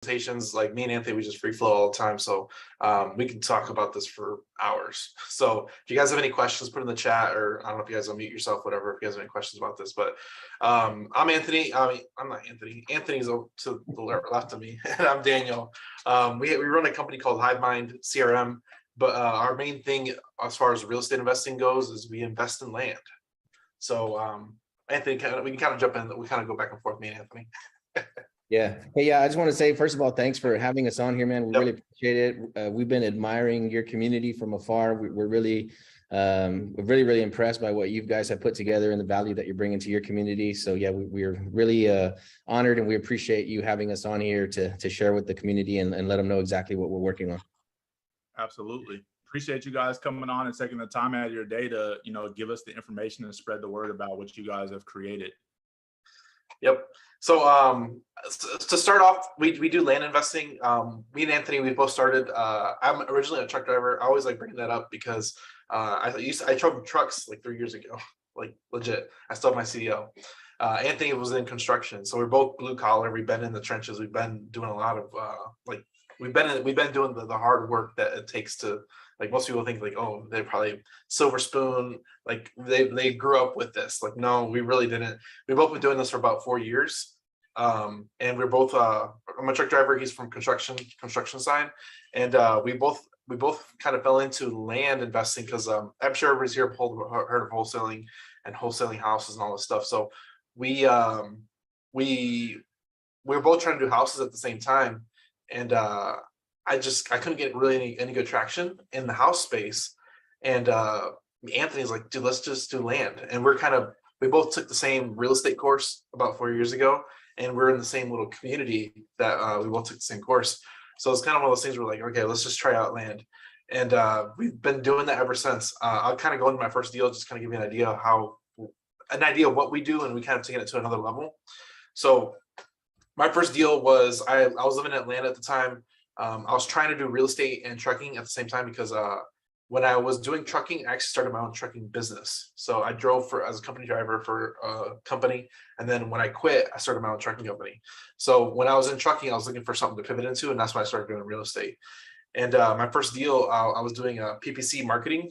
conversations, like me and Anthony, we just free flow all the time. So we can talk about this for hours. So if you guys have any questions, put in the chat, or I don't know if you guys will mute yourself, whatever, if you guys have any questions about this. But I'm Anthony. I'm not Anthony. Anthony's to the left of me, and I'm Daniel. We run a company called Hivemind CRM, but our main thing as far as real estate investing goes is we invest in land. So Anthony, we can kind of jump in. We kind of go back and forth, me and Anthony. Yeah. Hey, yeah, I just want to say, first of all, thanks for having us on here, man. We Yep. really appreciate it. We've been admiring your community from afar. We're really impressed by what you guys have put together and the value that you're bringing to your community. So yeah, we're really honored, and we appreciate you having us on here to share with the community and let them know exactly what we're working on. Absolutely. Appreciate you guys coming on and taking the time out of your day to, give us the information and spread the word about what you guys have created. Yep. So to start off, we do land investing. Me and Anthony, we both started. I'm originally a truck driver. I always like bringing that up because I drove trucks like 3 years ago, like legit. I still have my CDL. Anthony was in construction, so we're both blue collar. We've been in the trenches. We've been doing a lot of we've been doing the hard work that it takes to, like, most people think like, oh, they're probably silver spoon, like they grew up with this. Like, no, we really didn't. We've both been doing this for about 4 years. And we're both I'm a truck driver, he's from construction side. And we both kind of fell into land investing because I'm sure everybody's here heard of wholesaling and wholesaling houses and all this stuff. So we were both trying to do houses at the same time. And I couldn't get really any good traction in the house space. And Anthony's like, dude, let's just do land. And we both took the same real estate course about 4 years ago, and we're in the same little community that we both took the same course. So it's kind of one of those things where, like, okay, let's just try out land. And we've been doing that ever since. I'll kind of go into my first deal, just kind of give you an idea of what we do, and we kind of taken it to another level. So my first deal was, I was living in Atlanta at the time. I was trying to do real estate and trucking at the same time because when I was doing trucking, I actually started my own trucking business. So I drove as a company driver for a company. And then when I quit, I started my own trucking company. So when I was in trucking, I was looking for something to pivot into, and that's when I started doing real estate. And my first deal, I was doing PPC marketing,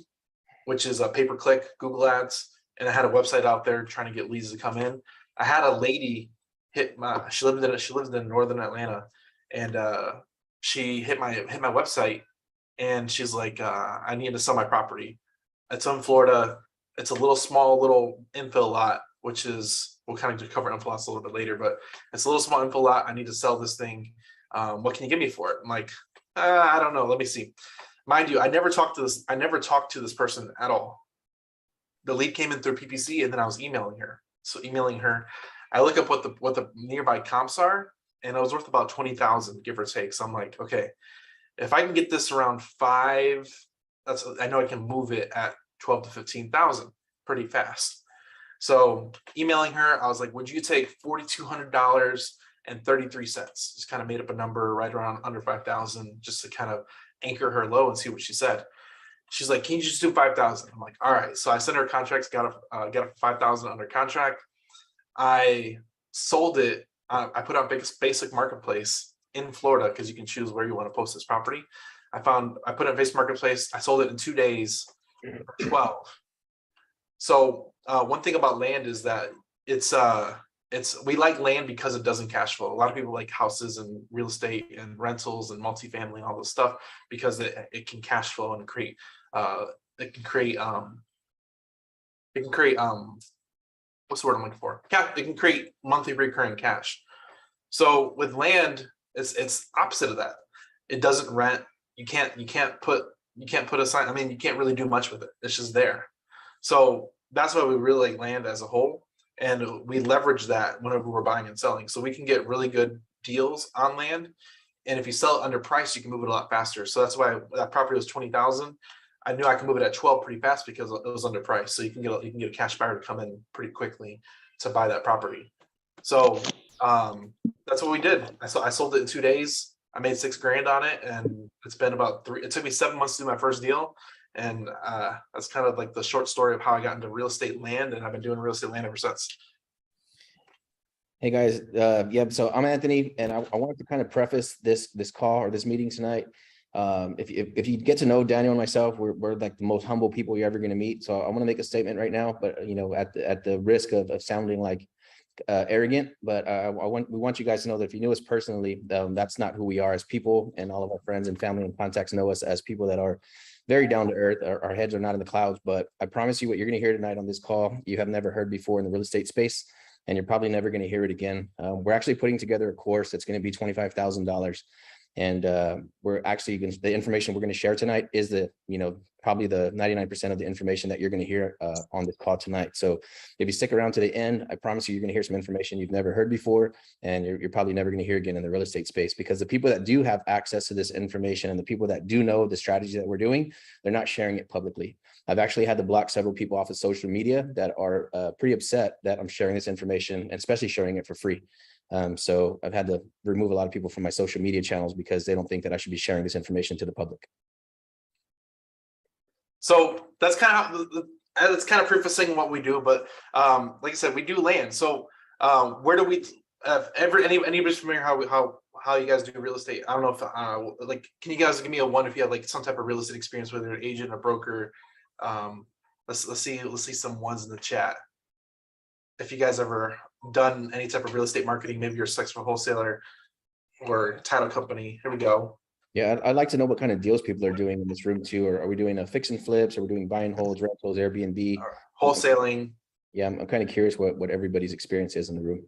which is a pay-per-click Google ads. And I had a website out there trying to get leads to come in. I had a lady she lived in northern Atlanta, and she hit my website, and she's like, I need to sell my property. It's in Florida. It's a small infill lot, which is, we'll kind of cover infill lots a little bit later, but it's a little small infill lot. I need to sell this thing. What can you give me for it? I'm like, I don't know. Let me see. Mind you, I never talked to this person at all. The lead came in through PPC, and then I was emailing her. So emailing her, I look up what the nearby comps are, and it was worth about 20,000, give or take. So I'm like, okay, if I can get this around 5, I know I can move it at 12 to 15,000 pretty fast. So emailing her, I was like, would you take $4,200 and 33 cents? Just kind of made up a number right around under 5,000, just to kind of anchor her low and see what she said. She's like, can you just do 5,000? I'm like, all right. So I sent her contracts, got a 5,000 under contract. I sold it. I put out basic marketplace in Florida, because you can choose where you want to post this property. I put it in basic marketplace. I sold it in 2 days for 12. So one thing about land is that we like land because it doesn't cash flow. A lot of people like houses and real estate and rentals and multifamily and all this stuff because it can cash flow and create what's the word I'm looking for? It can create monthly recurring cash. So with land, it's opposite of that. It doesn't rent. You can't put a sign. I mean, you can't really do much with it. It's just there. So that's why we really like land as a whole, and we leverage that whenever we're buying and selling. So we can get really good deals on land, and if you sell it under price, you can move it a lot faster. So that's why that property was 20,000. I knew I could move it at 12 pretty fast because it was underpriced. So you can get a cash buyer to come in pretty quickly to buy that property. So that's what we did. I sold it in 2 days. I made $6,000 on it, and it's been about it took me 7 months to do my first deal. And that's kind of like the short story of how I got into real estate land, and I've been doing real estate land ever since. Hey guys, yeah, so I'm Anthony, and I wanted to kind of preface this call or this meeting tonight. If you get to know Daniel and myself, we're like the most humble people you're ever going to meet. So I want to make a statement right now, but at the risk of sounding like arrogant, but we want you guys to know that if you knew us personally, that's not who we are as people, and all of our friends and family and contacts know us as people that are very down to earth. Our heads are not in the clouds, but I promise you what you're going to hear tonight on this call, you have never heard before in the real estate space, and you're probably never going to hear it again. We're actually putting together a course that's going to be $25,000. And we're actually the information we're going to share tonight is probably the 99% of the information that you're going to hear on this call tonight. So if you stick around to the end, I promise you, you're going to hear some information you've never heard before, and you're probably never going to hear again in the real estate space, because the people that do have access to this information and the people that do know the strategy that we're doing, they're not sharing it publicly. I've actually had to block several people off of social media that are pretty upset that I'm sharing this information, and especially sharing it for free. So I've had to remove a lot of people from my social media channels because they don't think that I should be sharing this information to the public. So that's kind of prefacing what we do, but like I said, we do land. So where do we anybody's familiar how you guys do real estate? I don't know if like, can you guys give me a one if you have like some type of real estate experience, whether you're an agent or broker? Let's see some ones in the chat. If you guys ever done any type of real estate marketing, maybe you're a successful wholesaler or title company. Here we go. Yeah, I'd like to know what kind of deals people are doing in this room too. Or are we doing a fix and flips? Are we doing buy and holds, rentals, Airbnb, wholesaling? Yeah, I'm kind of curious what everybody's experience is in the room.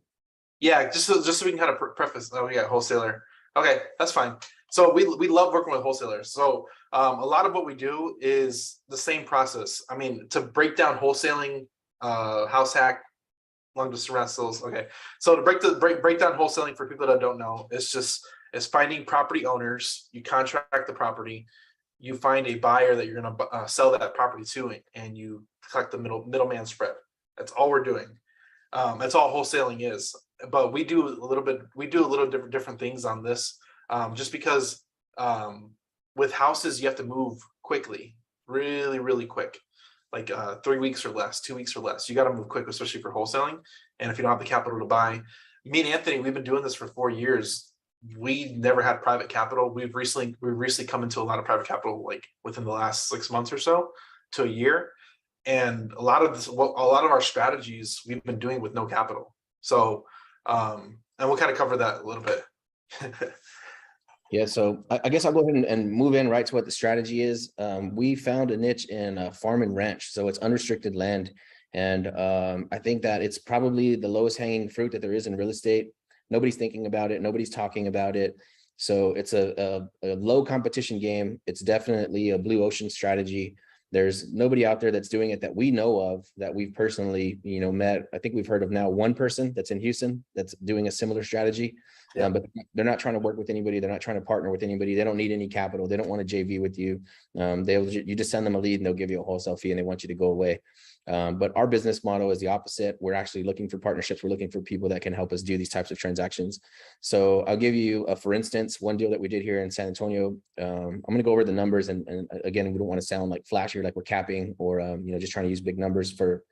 Yeah, just so we can kind of preface. Oh, we got wholesaler. Okay, that's fine. So we love working with wholesalers. So a lot of what we do is the same process. I mean, to break down wholesaling, house hack, long distance rentals. Okay, so to break down wholesaling for people that don't know, it's finding property owners. You contract the property, you find a buyer that you're going to sell that property to, and you collect the middleman spread. That's all we're doing. That's all wholesaling is. But we do a little different things on this, just because with houses you have to move quickly, really quick. Like 3 weeks or less, 2 weeks or less. You got to move quick, especially for wholesaling. And if you don't have the capital to buy, me and Anthony, we've been doing this for 4 years. We never had private capital. We've recently come into a lot of private capital, like within the last 6 months or so to a year. And a lot of our strategies we've been doing with no capital. So, and we'll kind of cover that a little bit. Yeah, so I guess I'll go ahead and move in right to what the strategy is. We found a niche in farm and ranch, so it's unrestricted land. And I think that it's probably the lowest hanging fruit that there is in real estate. Nobody's thinking about it. Nobody's talking about it. So it's a low competition game. It's definitely a blue ocean strategy. There's nobody out there that's doing it that we know of, that we've personally, met. I think we've heard of now one person that's in Houston that's doing a similar strategy. Yeah. But they're not trying to work with anybody. They're not trying to partner with anybody. They don't need any capital. They don't want to JV with you. You just send them a lead and they'll give you a wholesale fee and they want you to go away. But our business model is the opposite. We're actually looking for partnerships. We're looking for people that can help us do these types of transactions. So I'll give you, for instance, one deal that we did here in San Antonio. I'm going to go over the numbers. And again, we don't want to sound like flashy, like we're capping or, just trying to use big numbers for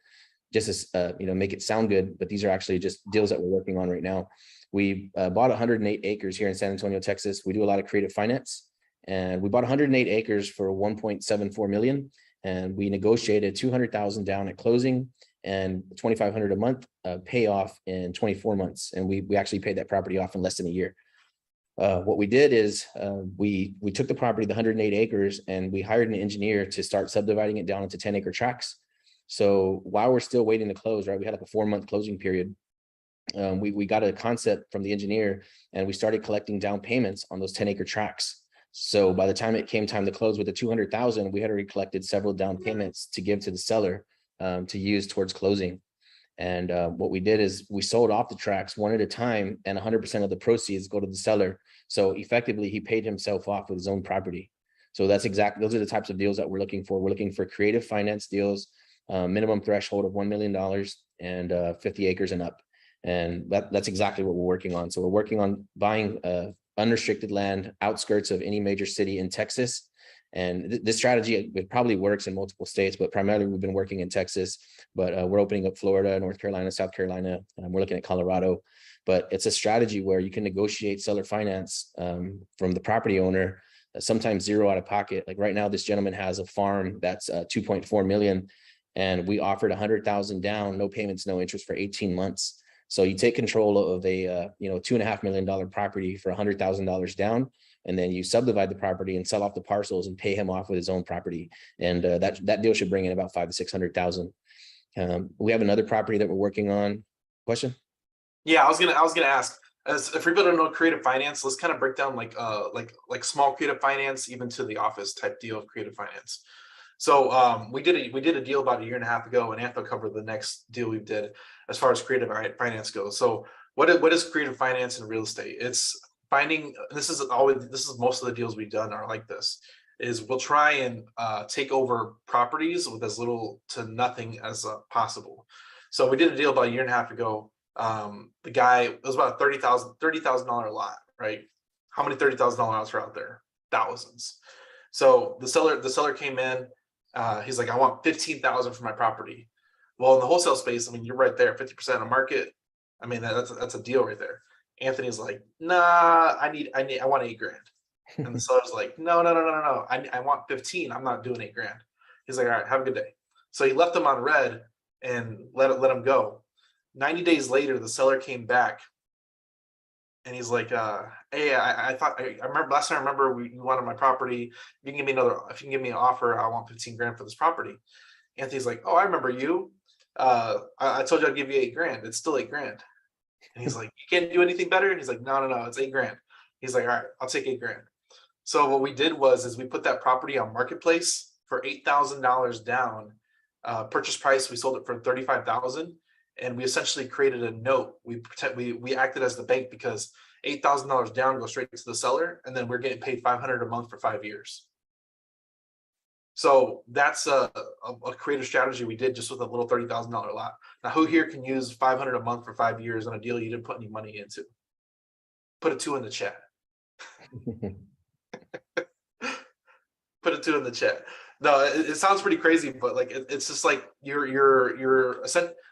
just as, make it sound good. But these are actually just deals that we're working on right now. We bought 108 acres here in San Antonio, Texas. We do a lot of creative finance, and we bought 108 acres for 1.74 million. And we negotiated 200,000 down at closing and 2,500 a month payoff in 24 months. And we actually paid that property off in less than a year. What we did is we took the property, the 108 acres, and we hired an engineer to start subdividing it down into 10-acre tracts. So while we're still waiting to close, right, we had like a 4-month closing period. We got a concept from the engineer and we started collecting down payments on those 10-acre tracts. So by the time it came time to close with the 200,000, we had already collected several down payments to give to the seller to use towards closing. And what we did is we sold off the tracts one at a time, and 100% of the proceeds go to the seller. So effectively, he paid himself off with his own property. So those are the types of deals that we're looking for. We're looking for creative finance deals, minimum threshold of $1 million and 50 acres and up. And that's exactly what we're working on. So we're working on buying unrestricted land outskirts of any major city in Texas. And this strategy, it probably works in multiple states, but primarily we've been working in Texas, but we're opening up Florida, North Carolina, South Carolina. We're looking at Colorado. but it's a strategy where you can negotiate seller finance from the property owner, sometimes zero out of pocket. Like right now, this gentleman has a farm that's 2.4 million, and we offered 100,000 down, no payments, no interest for 18 months. So you take control of a $2.5 million property for $100,000 down, and then you subdivide the property and sell off the parcels and pay him off with his own property. And that deal should bring in about 500,000 to 600,000. We have another property that we're working on. Question? Yeah, I was gonna ask. As if people don't know creative finance, let's kind of break down like small creative finance, even to the office type deal of creative finance. So we did a deal about a year and a half ago, and Anthony covered the next deal we did as far as creative finance goes. So what is creative finance in real estate? It's finding, this is most of the deals we've done are like this, is we'll try and take over properties with as little to nothing as possible. So we did a deal about a year and a half ago. The guy, it was about a $30,000 lot, right? How many $30,000 lots are out there? Thousands. So the seller came in. He's like, I want 15,000 for my property. Well, in the wholesale space, I mean, you're right there, 50% of market. I mean, that's a deal right there. Anthony's like, nah, I want $8,000. And the seller's like, no. I want 15. I'm not doing $8,000. He's like, all right, have a good day. So he left him on red and let him go. 90 days later, the seller came back and he's like, hey, I remember last time I remember you wanted my property. If you can give me an offer, I want 15,000 for this property. Anthony's like, oh, I remember you. I told you I'd give you $8,000. It's still $8,000. And he's like, you can't do anything better? And he's like, no, it's $8,000. He's like, all right, I'll take $8,000. So what we did is we put that property on marketplace for $8,000 down. Purchase price, we sold it for $35,000. And we essentially created a note. We acted as the bank because $8,000 down goes straight to the seller, and then we're getting paid $500 a month for 5 years. So that's a creative strategy we did just with a little $30,000 lot. Now, who here can use $500 a month for 5 years on a deal you didn't put any money into? Put a 2 in the chat. Put a 2 in the chat. No, it sounds pretty crazy, but like it's just like you're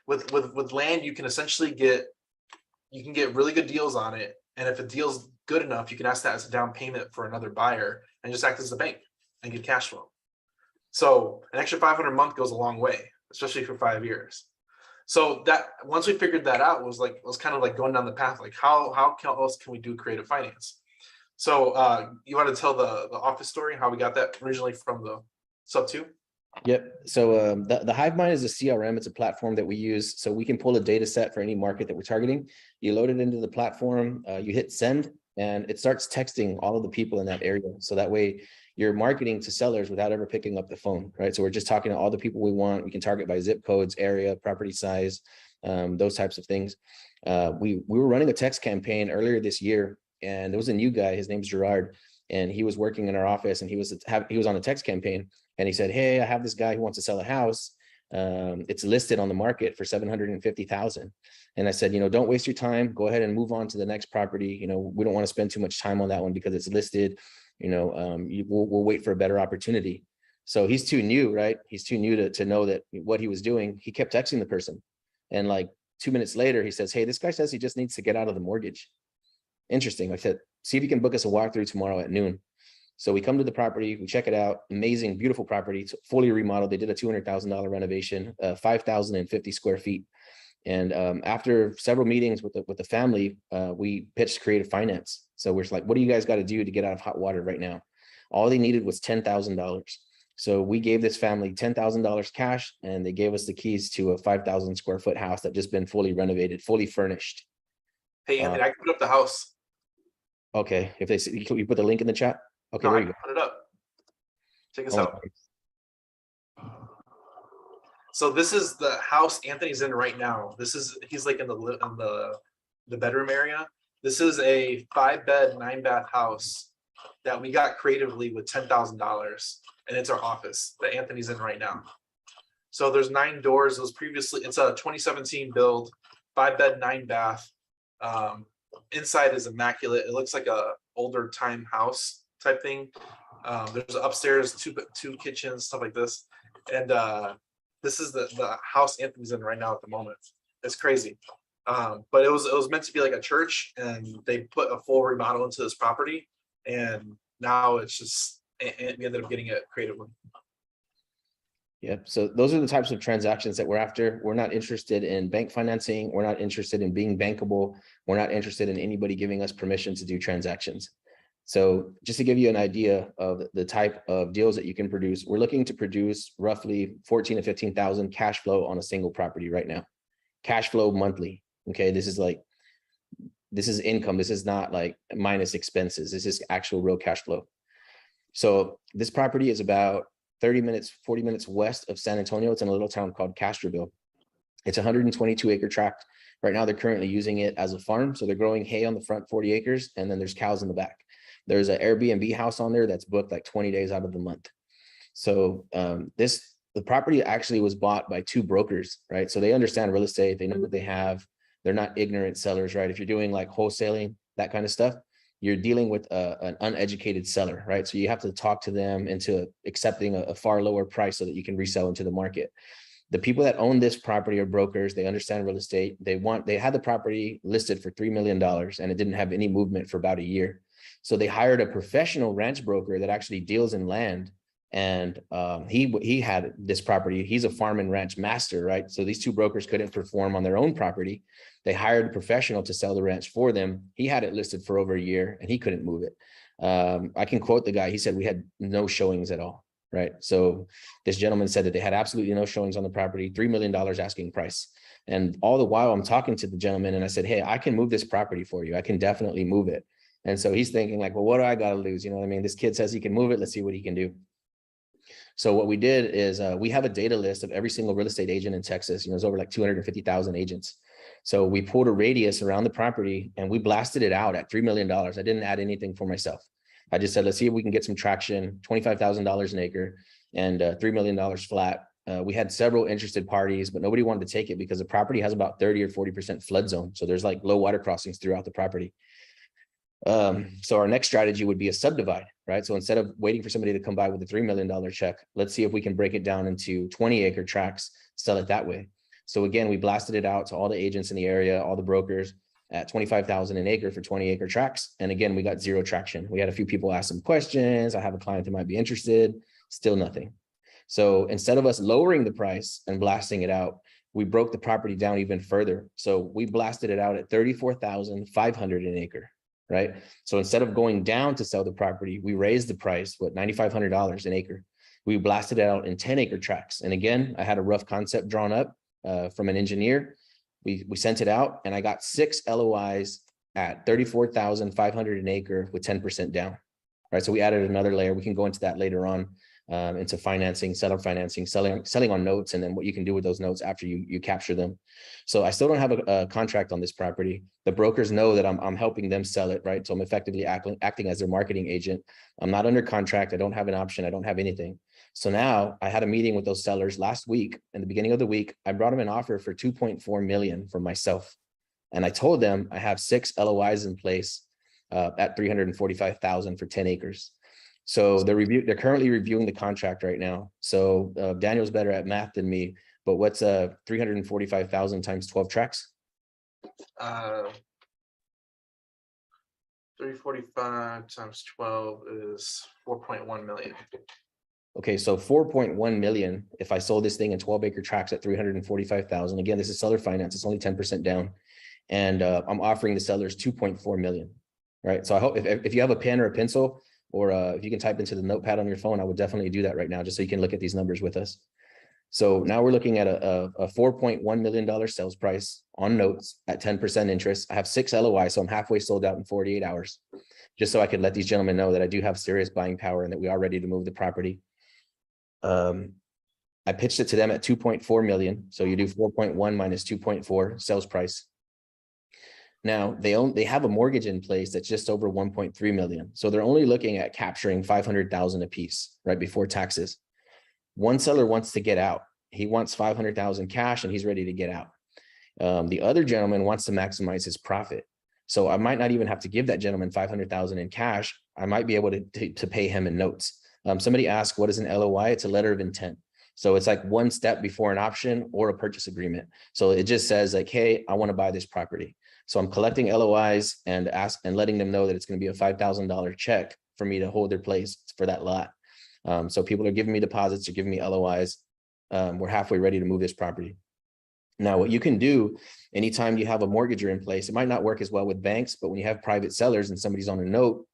with land, you can essentially get really good deals on it, and if a deal's good enough, you can ask that as a down payment for another buyer and just act as the bank and get cash flow. So an extra 500 a month goes a long way, especially for 5 years. So that once we figured that out, was kind of like going down the path, like how else can we do creative finance? So you want to tell the office story, how we got that originally from the sub 2? Yep. So the Hivemind is a CRM. It's a platform that we use, so we can pull a data set for any market that we're targeting. You load it into the platform, you hit send, and it starts texting all of the people in that area. So that way you're marketing to sellers without ever picking up the phone, right? So we're just talking to all the people we want. We can target by zip codes, area, property size, those types of things. We were running a text campaign earlier this year, and there was a new guy. His name's Gerard, and he was working in our office, and he was on a text campaign. And he said, hey, I have this guy who wants to sell a house. It's listed on the market for 750,000. And I said, don't waste your time. Go ahead and move on to the next property. We don't want to spend too much time on that one because it's listed. We'll wait for a better opportunity. So he's too new, right? He's too new to know that what he was doing. He kept texting the person. And like 2 minutes later, he says, hey, this guy says he just needs to get out of the mortgage. Interesting. I said, see if you can book us a walkthrough tomorrow at noon. So we come to the property, we check it out. Amazing, beautiful property. It's fully remodeled. They did a $200,000 renovation, 5,050 square feet. And after several meetings with the family, we pitched creative finance. So we're like, what do you guys got to do to get out of hot water right now? All they needed was $10,000. So we gave this family $10,000 cash, and they gave us the keys to a 5,000 square foot house that just been fully renovated, fully furnished. Hey, Anthony, I can put up the house. Okay, if they see, you put the link in the chat. Okay, no, there I you can go. put it up. Check us out. So this is the house Anthony's in right now. He's like in the bedroom area. This is a 5-bed, 9-bath house that we got creatively with $10,000, and it's our office that Anthony's in right now. So there's 9 doors. It's a 2017 build, 5-bed, 9-bath. Inside is immaculate. It looks like a older time house type thing. There's upstairs, two kitchens, stuff like this. And this is the house Anthony's in right now at the moment. It's crazy. But it was meant to be like a church, and they put a full remodel into this property, and now it's just, and we ended up getting it creatively. Yep. So those are the types of transactions that we're after. We're not interested in bank financing. We're not interested in being bankable. We're not interested in anybody giving us permission to do transactions. So just to give you an idea of the type of deals that you can produce, we're looking to produce roughly 14 to 15,000 cash flow on a single property right now. Cash flow monthly. Okay. This is income. This is not like minus expenses. This is actual real cash flow. So this property is about 30 minutes, 40 minutes west of San Antonio. It's in a little town called Castroville. It's a 122 acre tract. Right now, they're currently using it as a farm. So they're growing hay on the front 40 acres, and then there's cows in the back. There's an Airbnb house on there that's booked like 20 days out of the month. So the property actually was bought by two brokers, right? So they understand real estate. They know what they have. They're not ignorant sellers, right? If you're doing like wholesaling, that kind of stuff, you're dealing with an uneducated seller, right? So you have to talk to them into accepting a far lower price so that you can resell into the market. The people that own this property are brokers. They understand real estate. They had the property listed for $3 million and it didn't have any movement for about a year. So they hired a professional ranch broker that actually deals in land. And he had this property. He's a farm and ranch master, right? So these two brokers couldn't perform on their own property. They hired a professional to sell the ranch for them. He had it listed for over a year and he couldn't move it. I can quote the guy. He said we had no showings at all, right? So this gentleman said that they had absolutely no showings on the property, $3 million asking price. And all the while I'm talking to the gentleman and I said, hey, I can move this property for you. I can definitely move it. And so he's thinking like, well, what do I got to lose? You know what I mean? This kid says he can move it. Let's see what he can do. So what we did is we have a data list of every single real estate agent in Texas. You know, there's over like 250,000 agents. So we pulled a radius around the property and we blasted it out at $3 million. I didn't add anything for myself. I just said, let's see if we can get some traction, $25,000 an acre and $3 million flat. We had several interested parties, but nobody wanted to take it because the property has about 30 or 40% flood zone. So there's like low water crossings throughout the property. So our next strategy would be a subdivide, right? So instead of waiting for somebody to come by with a $3 million check, let's see if we can break it down into 20 acre tracts, sell it that way. So again, we blasted it out to all the agents in the area, all the brokers at 25,000 an acre for 20 acre tracts. And again, we got zero traction. We had a few people ask some questions. I have a client that might be interested, still nothing. So instead of us lowering the price and blasting it out, we broke the property down even further. So we blasted it out at 34,500 an acre. Right. So instead of going down to sell the property, we raised the price, $9,500 an acre. We blasted it out in 10 acre tracts. And again, I had a rough concept drawn up from an engineer. We sent it out and I got 6 LOIs at 34,500 an acre with 10% down. Right. So we added another layer. We can go into that later on into financing, seller financing, selling on notes, and then what you can do with those notes after you capture them. So I still don't have a contract on this property. The brokers know that I'm helping them sell it, right? So I'm effectively acting as their marketing agent. I'm not under contract. I don't have an option. I don't have anything. So now I had a meeting with those sellers last week. In the beginning of the week, I brought them an offer for 2.4 million from myself. And I told them I have 6 LOIs in place at 345,000 for 10 acres. So they're currently reviewing the contract right now. So Daniel's better at math than me, but what's 345,000 times 12 tracks? 345 times 12 is 4.1 million. Okay, so 4.1 million. If I sold this thing in 12 acre tracks at 345,000, again, this is seller finance. It's only 10% down. And I'm offering the sellers 2.4 million, right? So I hope if you have a pen or a pencil, or if you can type into the notepad on your phone, I would definitely do that right now, just so you can look at these numbers with us. So now we're looking at a $4.1 million sales price on notes at 10% interest. I have 6 LOI, so I'm halfway sold out in 48 hours, just so I could let these gentlemen know that I do have serious buying power and that we are ready to move the property. I pitched it to them at 2.4 million. So you do 4.1 minus 2.4 sales price. Now they have a mortgage in place that's just over 1.3 million. So they're only looking at capturing 500,000 a piece right before taxes. One seller wants to get out. He wants 500,000 cash and he's ready to get out. The other gentleman wants to maximize his profit. So I might not even have to give that gentleman 500,000 in cash. I might be able to pay him in notes. Somebody asked, what is an LOI? It's a letter of intent. So it's like one step before an option or a purchase agreement. So it just says like, hey, I want to buy this property. So I'm collecting LOIs and letting them know that it's going to be a $5,000 check for me to hold their place for that lot. So people are giving me deposits, they're giving me LOIs. We're halfway ready to move this property. Now, what you can do anytime you have a mortgager in place, it might not work as well with banks, but when you have private sellers and somebody's on a note,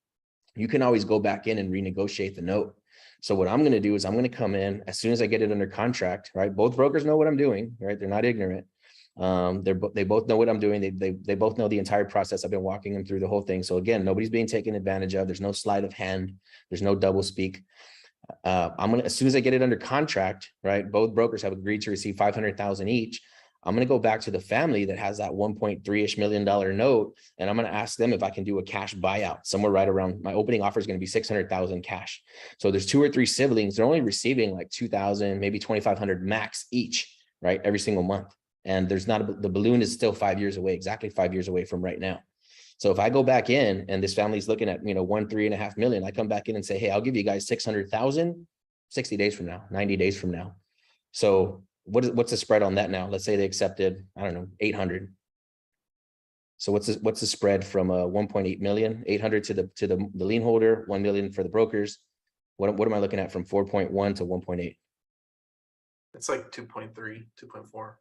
you can always go back in and renegotiate the note. So what I'm going to do is I'm going to come in as soon as I get it under contract, right? Both brokers know what I'm doing, right? They're not ignorant. They both know what I'm doing. They both know the entire process. I've been walking them through the whole thing. So again, nobody's being taken advantage of. There's no sleight of hand. There's no double speak. As soon as I get it under contract, right? Both brokers have agreed to receive 500,000 each. I'm going to go back to the family that has that 1.3-ish million note. And I'm going to ask them if I can do a cash buyout somewhere right around my opening offer is going to be 600,000 cash. So there's 2 or 3 siblings. They're only receiving like 2,000, maybe 2,500 max each, right? Every single month. And there's not, the balloon is still 5 years away, exactly 5 years away from right now. So if I go back in and this family's looking at, 3.5 million, I come back in and say, hey, I'll give you guys 600,000, 60 days from now, 90 days from now. So what's the spread on that now? Let's say they accepted, I don't know, 800. So what's the spread from 1.8 million, 800 to the lien holder, 1 million for the brokers? What am I looking at from 4.1 to 1.8? It's like 2.3, 2.4.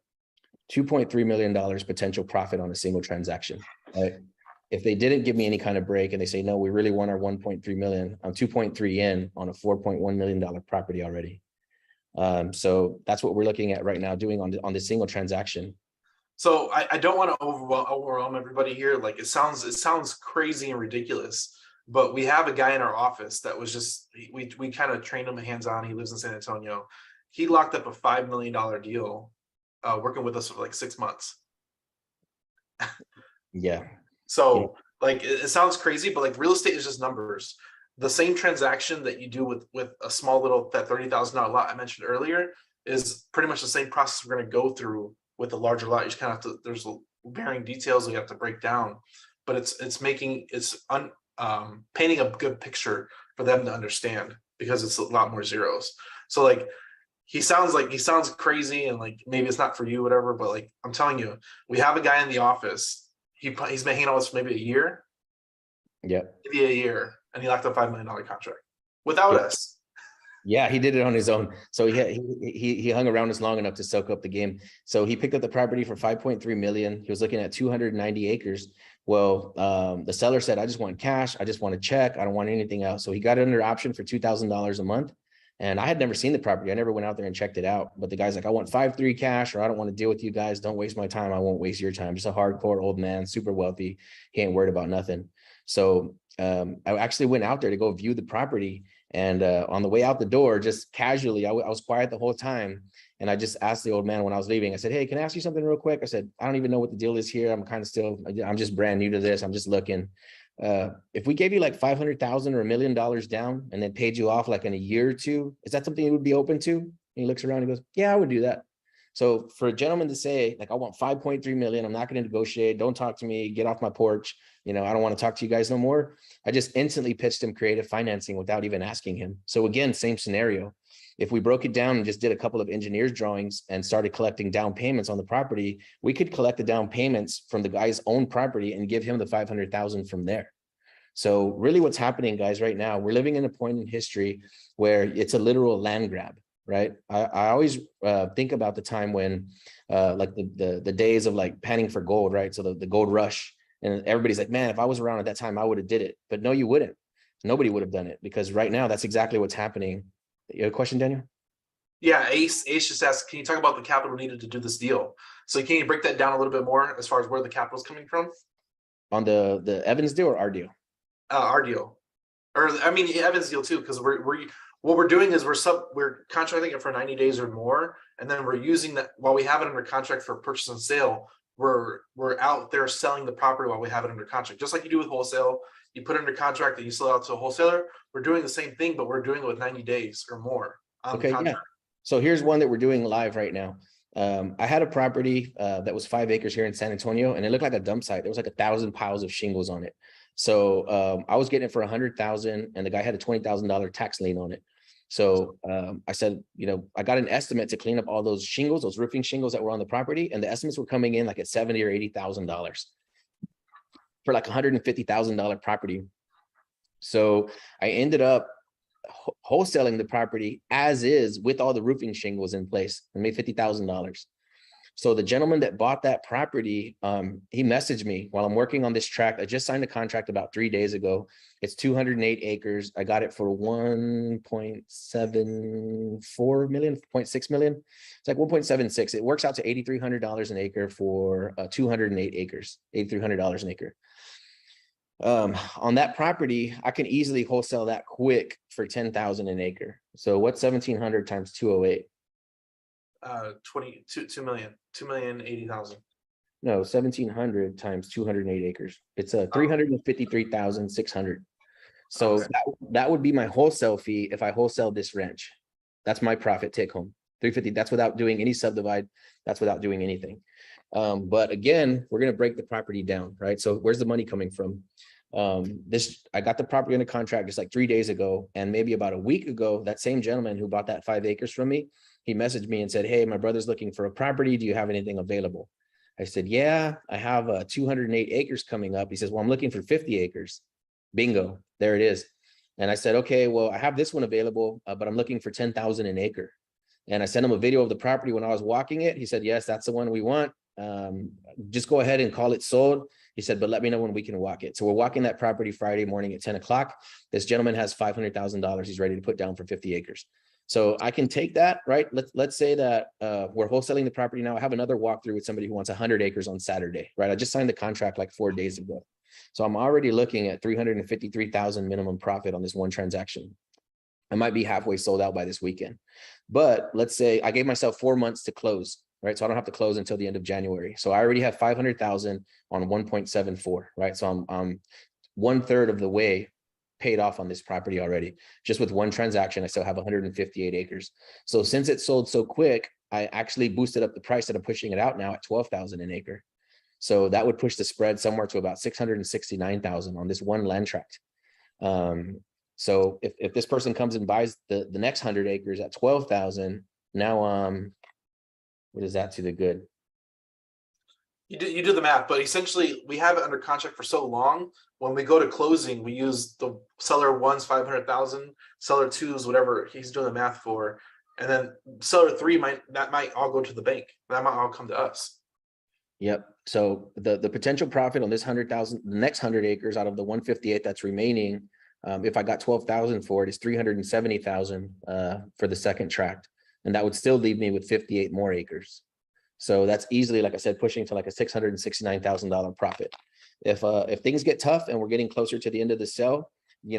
$2.3 million potential profit on a single transaction, right? If they didn't give me any kind of break and they say, no, we really want our 1.3 million, I'm 2.3 in on a $4.1 million property already. So that's what we're looking at right now doing on the single transaction. So I don't want to overwhelm everybody here. Like it sounds crazy and ridiculous, but we have a guy in our office that was just, we kind of trained him hands-on. He lives in San Antonio. He locked up a $5 million deal working with us for like 6 months. Yeah. So like it sounds crazy, but like real estate is just numbers. The same transaction that you do with a small little, that $30,000 lot I mentioned earlier is pretty much the same process we're going to go through with the larger lot. You just kind of have to, there's varying details we have to break down, but it's painting a good picture for them to understand because it's a lot more zeros. So like he sounds crazy and like maybe it's not for you, whatever, but like I'm telling you, we have a guy in the office. He's been hanging out with us for maybe a year. Yeah. Maybe a year. And he locked up $5 million contract without us. Yeah, he did it on his own. So he hung around us long enough to soak up the game. So he picked up the property for 5.3 million. He was looking at 290 acres. Well, the seller said, I just want cash. I just want a check. I don't want anything else. So he got it under option for $2,000 a month. And I had never seen the property. I never went out there and checked it out. But the guy's like, I want 5.3 cash, or I don't want to deal with you guys. Don't waste my time. I won't waste your time. Just a hardcore old man, super wealthy. He ain't worried about nothing. So I actually went out there to go view the property. And on the way out the door, just casually, I was quiet the whole time. And I just asked the old man when I was leaving, I said, hey, can I ask you something real quick? I said, I don't even know what the deal is here. I'm just brand new to this. I'm just looking. If we gave you like 500,000 or $1 million down and then paid you off like in a year or two, is that something you would be open to? And he looks around and goes, yeah, I would do that. So for a gentleman to say like, I want 5.3 million, I'm not going to negotiate. Don't talk to me, get off my porch. I don't want to talk to you guys no more. I just instantly pitched him creative financing without even asking him. So again, same scenario. If we broke it down and just did a couple of engineers drawings and started collecting down payments on the property, we could collect the down payments from the guy's own property and give him the 500,000 from there. So really what's happening, guys, right now, we're living in a point in history where it's a literal land grab, right? I always think about the time when like the days of like panning for gold, right? So the gold rush, and everybody's like, man, if I was around at that time, I would have did it. But no, you wouldn't. Nobody would have done it, because right now that's exactly what's happening. You have a question, Daniel? Yeah, Ace just asked, can you talk about the capital needed to do this deal? So can you break that down a little bit more as far as where the capital is coming from? On the Evans deal or our deal? Our deal, or I mean Evans deal too, because what we're doing is we're contracting it for 90 days or more, and then we're using that while we have it under contract for purchase and sale. We're out there selling the property while we have it under contract, just like you do with wholesale. You put it under contract and you sell it out to a wholesaler. We're doing the same thing, but we're doing it with 90 days or more on the contract. Yeah. So here's one that we're doing live right now. I had a property that was 5 acres here in San Antonio, and it looked like a dump site. There was like 1,000 piles of shingles on it. So I was getting it for 100,000, and the guy had a $20,000 tax lien on it. So I said, I got an estimate to clean up all those shingles, those roofing shingles that were on the property, and the estimates were coming in like at $70,000 or $80,000 for like $150,000 property. So I ended up wholesaling the property as is with all the roofing shingles in place and made $50,000. So the gentleman that bought that property, he messaged me while I'm working on this tract. I just signed a contract about 3 days ago. It's 208 acres. I got it for 1.74 million, 0.6 million. It's like 1.76. It works out to $8,300 an acre for 208 acres, $8,300 an acre. On that property, I can easily wholesale that quick for 10,000 an acre. So what's 1,700 times 208? 2,080,000. No, 1,700 times 208 acres. It's 353,600. So Okay. that would be my wholesale fee if I wholesale this ranch. That's my profit take home. 350. That's without doing any subdivide. That's without doing anything. But again, we're going to break the property down, right? So where's the money coming from? I got the property under contract just like 3 days ago, and maybe about a week ago, that same gentleman who bought that 5 acres from me, he messaged me and said, "Hey, my brother's looking for a property. Do you have anything available?" I said, "Yeah, I have 208 acres coming up." He says, "Well, I'm looking for 50 acres. Bingo, there it is. And I said, "Okay, well, I have this one available, but I'm looking for 10,000 an acre." And I sent him a video of the property when I was walking it. He said, "Yes, that's the one we want. Just go ahead and call it sold." He said, "But let me know when we can walk it." So we're walking that property Friday morning at 10 o'clock. This gentleman has $500,000 he's ready to put down for 50 acres. So I can take that, right? Let's say that we're wholesaling the property now. I have another walkthrough with somebody who wants 100 acres on Saturday, right? I just signed the contract like 4 days ago. So I'm already looking at 353,000 minimum profit on this one transaction. I might be halfway sold out by this weekend. But let's say I gave myself 4 months to close, right? So I don't have to close until the end of January. So I already have 500,000 on 1.74, right? So I'm 1/3 of the way paid off on this property already. Just with one transaction, I still have 158 acres. So since it sold so quick, I actually boosted up the price that I'm pushing it out now at 12,000 an acre. So that would push the spread somewhere to about 669,000 on this one land tract. So if this person comes and buys the next 100 acres at 12,000, now what is that to the good? You do the math, but essentially we have it under contract for so long. When we go to closing, we use the seller one's 500,000, seller two's whatever he's doing the math for, and then seller three might all go to the bank. That might all come to us. Yep. So the potential profit on this 100,000, the next 100 acres out of the 158 that's remaining, if I got 12,000 for it, is 370,000 for the second tract, and that would still leave me with 58 more acres. So that's easily, like I said, pushing to like a $669,000 profit. If things get tough and we're getting closer to the end of the sale,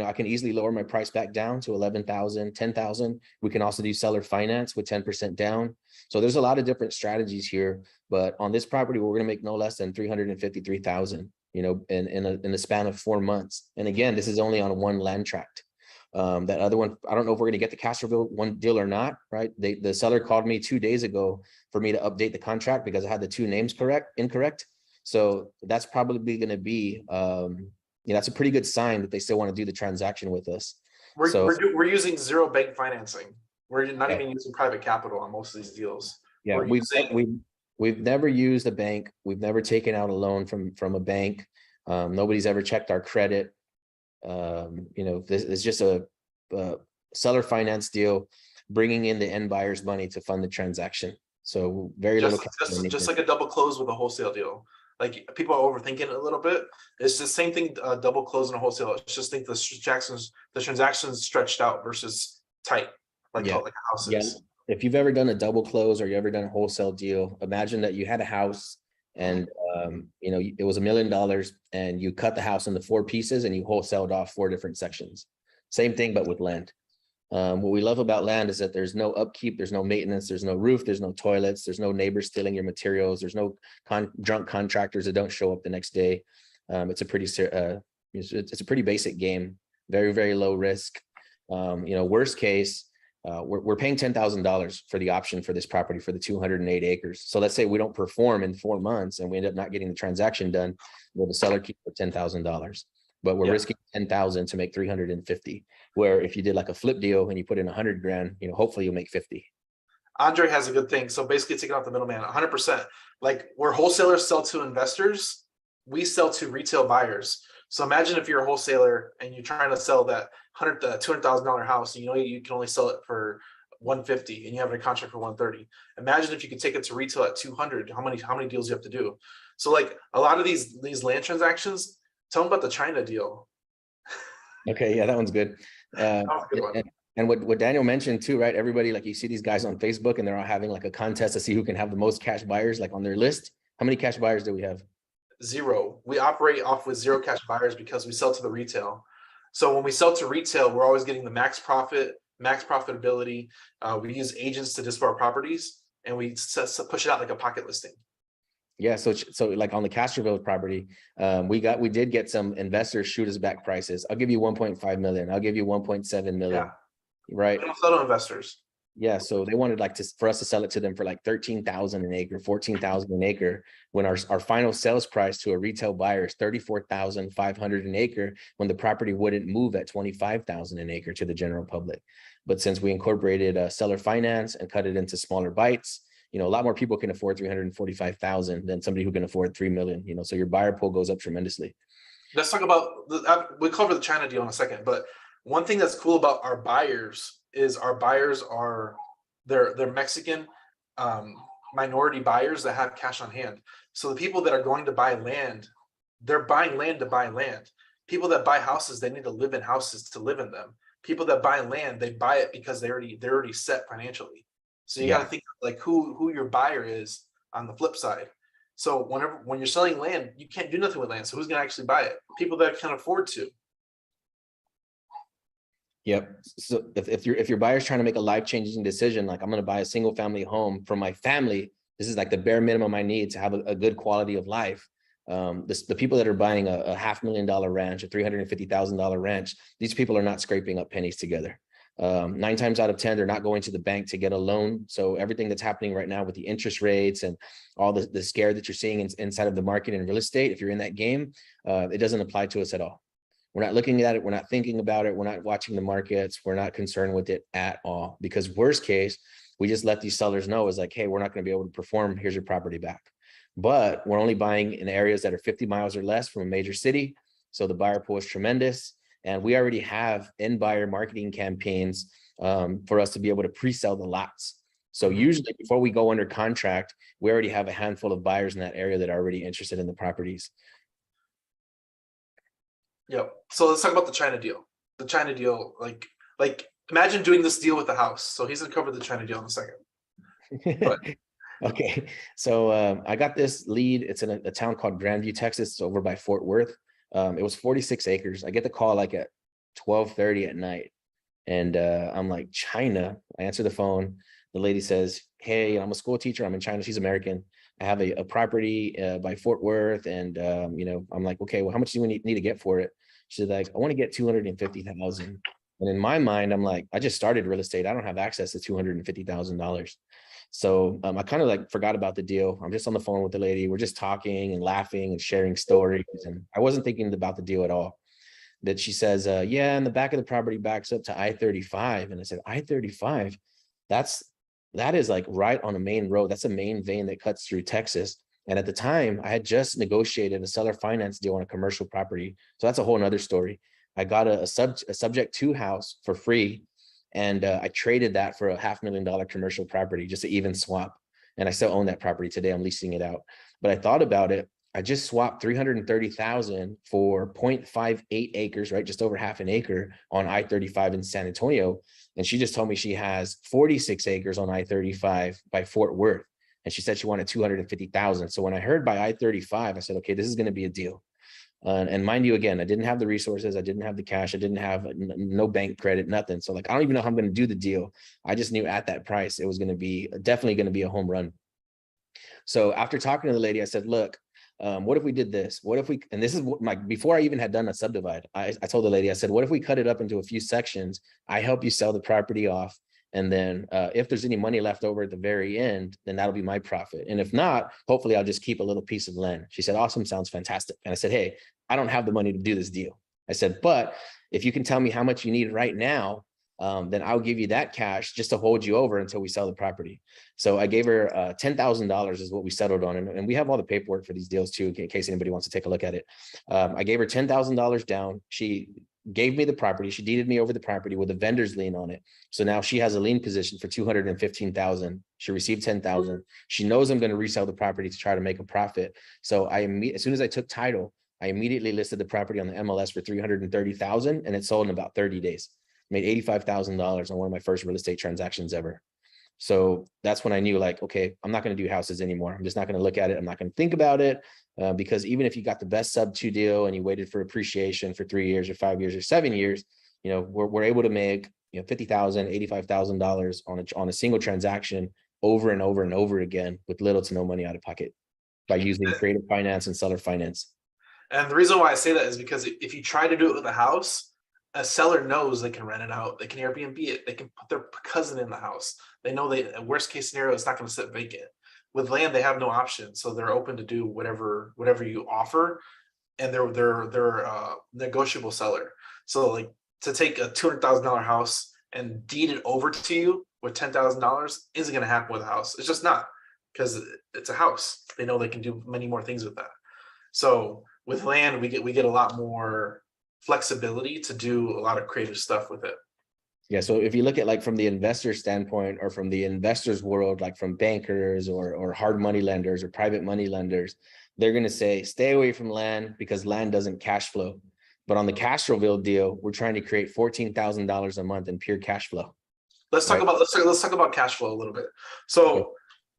I can easily lower my price back down to 11,000, 10,000. We can also do seller finance with 10% down. So there's a lot of different strategies here, but on this property, we're going to make no less than 353,000, in the span of 4 months. And again, this is only on one land tract. That other one, I don't know if we're going to get the Castroville one deal or not, right? The seller called me 2 days ago for me to update the contract because I had the two names incorrect. So that's probably going to be, that's a pretty good sign that they still want to do the transaction with us. We're using zero bank financing. We're not even using private capital on most of these deals. Yeah, we've never used a bank. We've never taken out a loan from a bank. Nobody's ever checked our credit. This is just a seller finance deal, bringing in the end buyer's money to fund the transaction. So very little. Just like a double close with a wholesale deal. Like people are overthinking it a little bit. It's the same thing, double close and a wholesale. It's just think the transactions stretched out versus tight, like a house is. If you've ever done a double close or you ever done a wholesale deal, imagine that you had a house and it was $1 million and you cut the house into 4 pieces and you wholesaled off 4 different sections. Same thing, but with land. What we love about land is that there's no upkeep, there's no maintenance, there's no roof, there's no toilets, there's no neighbors stealing your materials, there's no drunk contractors that don't show up the next day. It's a pretty basic game, very, very low risk. Worst case, we're paying $10,000 for the option for this property for the 208 acres. So let's say we don't perform in 4 months and we end up not getting the transaction done. Well, the seller keeps $10,000. but we're Yeah. risking 10,000 to make 350. Where if you did like a flip deal and you put in 100 grand, hopefully you'll make 50. Andre has a good thing. So basically taking out the middleman, 100%. Like where wholesalers sell to investors, we sell to retail buyers. So imagine if you're a wholesaler and you're trying to sell that $200,000 house, and you can only sell it for 150 and you have a contract for 130. Imagine if you could take it to retail at 200, how many deals you have to do. So like a lot of these land transactions, tell them about the China deal. Okay, yeah, that one's good. That was a good one. And what Daniel mentioned too, right? Everybody, like you see these guys on Facebook and they're all having like a contest to see who can have the most cash buyers like on their list. How many cash buyers do we have? 0. We operate off with 0 cash buyers because we sell to the retail. So when we sell to retail, we're always getting the max profit, max profitability. We use agents to display our properties and we push it out like a pocket listing. Yeah, so like on the Castroville property, we did get some investors shoot us back prices. I'll give you 1.5 million. I'll give you 1.7 million. Yeah. Right. We don't sell to investors. Yeah, so they wanted for us to sell it to them for like 13,000 an acre, 14,000 an acre, when our final sales price to a retail buyer is 34,500 an acre, when the property wouldn't move at 25,000 an acre to the general public. But since we incorporated seller finance and cut it into smaller bites, a lot more people can afford 345,000 than somebody who can afford 3 million. So your buyer pool goes up tremendously. Let's talk about we'll cover the China deal in a second, but one thing that's cool about our buyers is they're Mexican minority buyers that have cash on hand. So the people that are going to buy land, they're buying land to buy land. People that buy houses, they need to live in houses to live in them. People that buy land, they buy it because they're already set financially. So you got to think like who your buyer is on the flip side. So when you're selling land, you can't do nothing with land. So who's going to actually buy it? People that can afford to. Yep. So if your buyer's trying to make a life-changing decision, like I'm going to buy a single family home for my family, this is like the bare minimum I need to have a good quality of life. The people that are buying a $500,000 ranch, a $350,000 ranch, these people are not scraping up pennies together. 9 times out of 10, they're not going to the bank to get a loan. So everything that's happening right now with the interest rates and all the scare that you're seeing inside of the market in real estate, if you're in that game, it doesn't apply to us at all. We're not looking at it. We're not thinking about it. We're not watching the markets. We're not concerned with it at all, because worst case, we just let these sellers know is like, hey, we're not going to be able to perform. Here's your property back. But we're only buying in areas that are 50 miles or less from a major city. So the buyer pool is tremendous. And we already have in-buyer marketing campaigns for us to be able to pre-sell the lots. So usually before we go under contract, we already have a handful of buyers in that area that are already interested in the properties. Yep. So let's talk about the China deal. The China deal, like imagine doing this deal with the house. So he's gonna cover the China deal in a second. Okay. So I got this lead. It's in a town called Grandview, Texas. It's over by Fort Worth. It was 46 acres. I get the call like at 12:30 at night. And I'm like, China. I answer the phone. The lady says, hey, I'm a school teacher. I'm in China. She's American. I have a property by Fort Worth. And, I'm like, okay, well, how much do you need to get for it? She's like, I want to get 250,000. And in my mind, I'm like, I just started real estate. I don't have access to $250,000. So I kind of like forgot about the deal. I'm just on the phone with the lady. We're just talking and laughing and sharing stories. And I wasn't thinking about the deal at all. That she says, yeah, and the back of the property backs up to I-35. And I said, I-35? That is like right on a main road. That's a main vein that cuts through Texas. And at the time, I had just negotiated a seller finance deal on a commercial property. So that's a whole nother story. I got a subject to house for free. And I traded that for a $500,000 commercial property, just an even swap. And I still own that property today. I'm leasing it out. But I thought about it. I just swapped 330,000 for 0.58 acres, right? Just over half an acre on I-35 in San Antonio. And she just told me she has 46 acres on I-35 by Fort Worth. And she said she wanted 250,000. So when I heard by I-35, I said, okay, this is going to be a deal. And mind you, again, I didn't have the resources. I didn't have the cash. I didn't have no bank credit, nothing. So like, I don't even know how I'm going to do the deal. I just knew at that price, it was going to be definitely going to be a home run. So after talking to the lady, I said, look, what if we did this? What if we, and this is what before I even had done a subdivide, I told the lady, I said, what if we cut it up into a few sections? I help you sell the property off. And then if there's any money left over at the very end, then that'll be my profit. And if not, hopefully I'll just keep a little piece of land. She said, awesome, sounds fantastic. And I said, hey, I don't have the money to do this deal. I said, but if you can tell me how much you need right now, then I'll give you that cash just to hold you over until we sell the property. So I gave her $10,000 is what we settled on. And we have all the paperwork for these deals too, in case anybody wants to take a look at it. I gave her $10,000 down. She gave me the property. She deeded me over the property with a vendor's lien on it. So now she has a lien position for $215,000. She received $10,000. She knows I'm going to resell the property to try to make a profit. So as soon as I took title, I immediately listed the property on the MLS for $330,000, and it sold in about 30 days. Made $85,000 on one of my first real estate transactions ever. So that's when I knew, like, okay, I'm not going to do houses anymore. I'm just not going to look at it. I'm not going to think about it, because even if you got the best sub-2 deal and you waited for appreciation for 3 years or 5 years or 7 years, you know, we're able to make, you know, $50,000, $85,000 on a single transaction over and over and over again with little to no money out of pocket by using creative finance and seller finance. And the reason why I say that is because if you try to do it with a house, a seller knows they can rent it out, they can Airbnb it, they can put their cousin in the house. They know worst case scenario, it's not going to sit vacant. With land, they have no option, so they're open to do whatever you offer, and they're negotiable seller. So like to take a $200,000 house and deed it over to you with $10,000 isn't going to happen with a house. It's just not, because it's a house. They know they can do many more things with that. So with land, we get a lot more flexibility to do a lot of creative stuff with it. Yeah. So if you look at, like, from the investor standpoint, or from the investors world, like from bankers or hard money lenders or private money lenders, they're going to say, stay away from land because land doesn't cash flow. But on the Castroville deal, we're trying to create $14,000 a month in pure cash flow. Let's talk about cash flow a little bit. So Okay.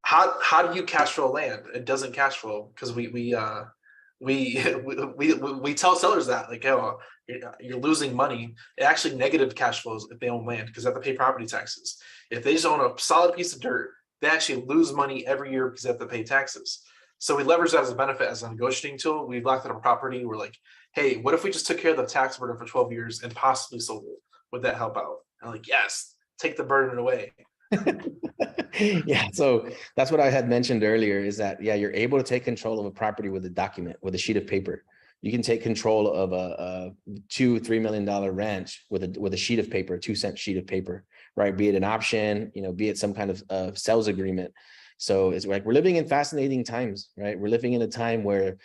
how do you cash flow land? It doesn't cash flow because we tell sellers that, like, oh, you're losing money. It actually negative cash flows if they own land, because they have to pay property taxes. If they just own a solid piece of dirt, they actually lose money every year because they have to pay taxes. So we leverage that as a benefit, as a negotiating tool. We've locked in a property. We're like, hey, what if we just took care of the tax burden for 12 years and possibly sold it? Would that help out? And like, yes, take the burden away. Yeah, so that's what I had mentioned earlier, is that, yeah, you're able to take control of a property with a document, with a sheet of paper. You can take control of a $2-3 million ranch with a sheet of paper, a 2-cent sheet of paper, right? Be it an option, you know, be it some kind of sales agreement. So it's like, we're living in fascinating times, right? We're living in a time where,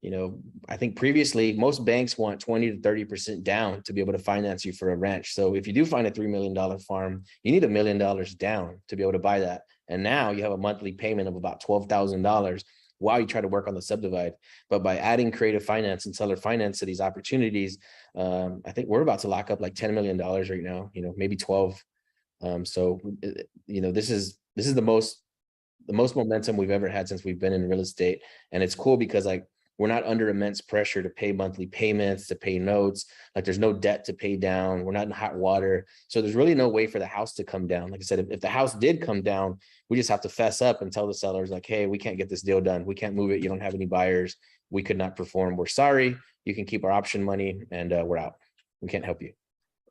you know, I think previously most banks want 20 to 30% down to be able to finance you for a ranch. So if you do find a $3 million farm, you need $1 million down to be able to buy that. And now you have a monthly payment of about $12,000 while you try to work on the subdivide. But by adding creative finance and seller finance to these opportunities, I think we're about to lock up like $10 million right now, you know, maybe 12. So, you know, this is the most momentum we've ever had since we've been in real estate. And it's cool because, like, we're not under immense pressure to pay monthly payments, to pay notes. Like, there's no debt to pay down. We're not in hot water. So there's really no way for the house to come down. Like I said, if the house did come down, we just have to fess up and tell the sellers, like, hey, we can't get this deal done. We can't move it. You don't have any buyers. We could not perform. We're sorry. You can keep our option money, and we're out. We can't help you.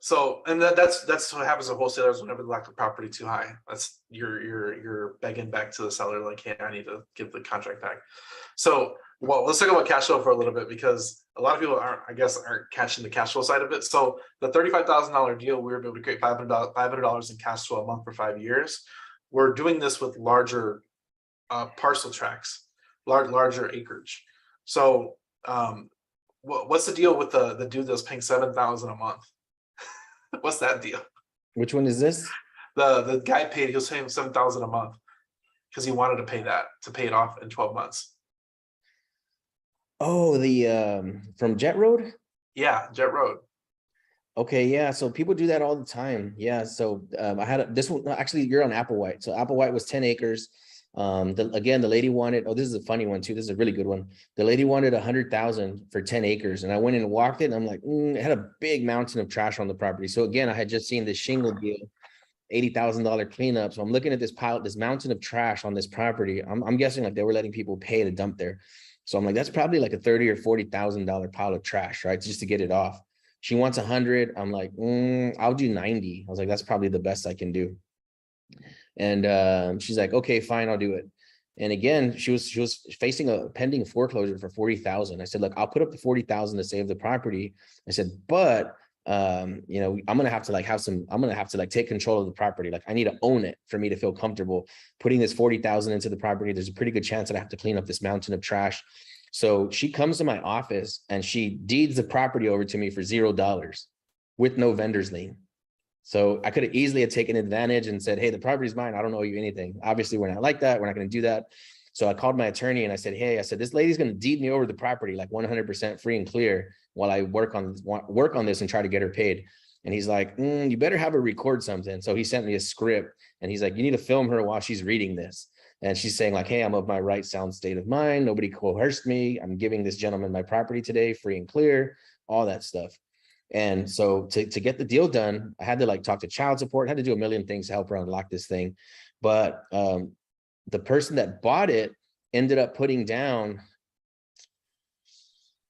So, and that's what happens to wholesalers whenever they lock the property too high. That's you're begging back to the seller, like, hey, I need to give the contract back. So, well, let's talk about cash flow for a little bit, because a lot of people aren't catching the cash flow side of it. So the $35,000 deal, we were able to create $500 in cash flow a month for 5 years. We're doing this with larger parcel tracts, larger acreage. So what's the deal with the dude that's paying $7,000 a month? What's that deal? Which one is this? The guy paid, he was paying $7,000 a month because he wanted to pay it off in 12 months. Oh, the from Jet Road? Yeah, Jet Road. Okay, yeah. So people do that all the time. Yeah. So I had this one. Actually, you're on Applewhite. So Applewhite was 10 acres. Again, the lady wanted, oh, this is a funny one too. This is a really good one. The lady wanted 100,000 for 10 acres. And I went and walked it, and I'm like, it had a big mountain of trash on the property. So again, I had just seen this shingle deal, $80,000 cleanup. So I'm looking at this mountain of trash on this property. I'm guessing like they were letting people pay to dump there. So I'm like, that's probably like a $30,000 or $40,000 pile of trash, right? Just to get it off. She wants 100. I'm like, I'll do 90. I was like, that's probably the best I can do. And she's like, okay, fine, I'll do it. And again, she was facing a pending foreclosure for 40,000. I said, look, I'll put up the 40,000 to save the property. I said, but you know, I'm gonna have to like take control of the property. Like I need to own it for me to feel comfortable putting this 40,000 into the property. There's a pretty good chance that I have to clean up this mountain of trash. So she comes to my office and she deeds the property over to me for $0 with no vendor's lien. So I could have easily have taken advantage and said, hey, the property's mine. I don't owe you anything. Obviously, we're not like that. We're not going to do that. So I called my attorney and I said, hey, this lady's going to deed me over the property like 100% free and clear while I work on this and try to get her paid. And he's like, you better have her record something. So he sent me a script and he's like, you need to film her while she's reading this. And she's saying like, hey, I'm of my right sound state of mind. Nobody coerced me. I'm giving this gentleman my property today, free and clear, all that stuff. And so to get the deal done, I had to like talk to child support, had to do a million things to help her unlock this thing. But the person that bought it ended up putting down,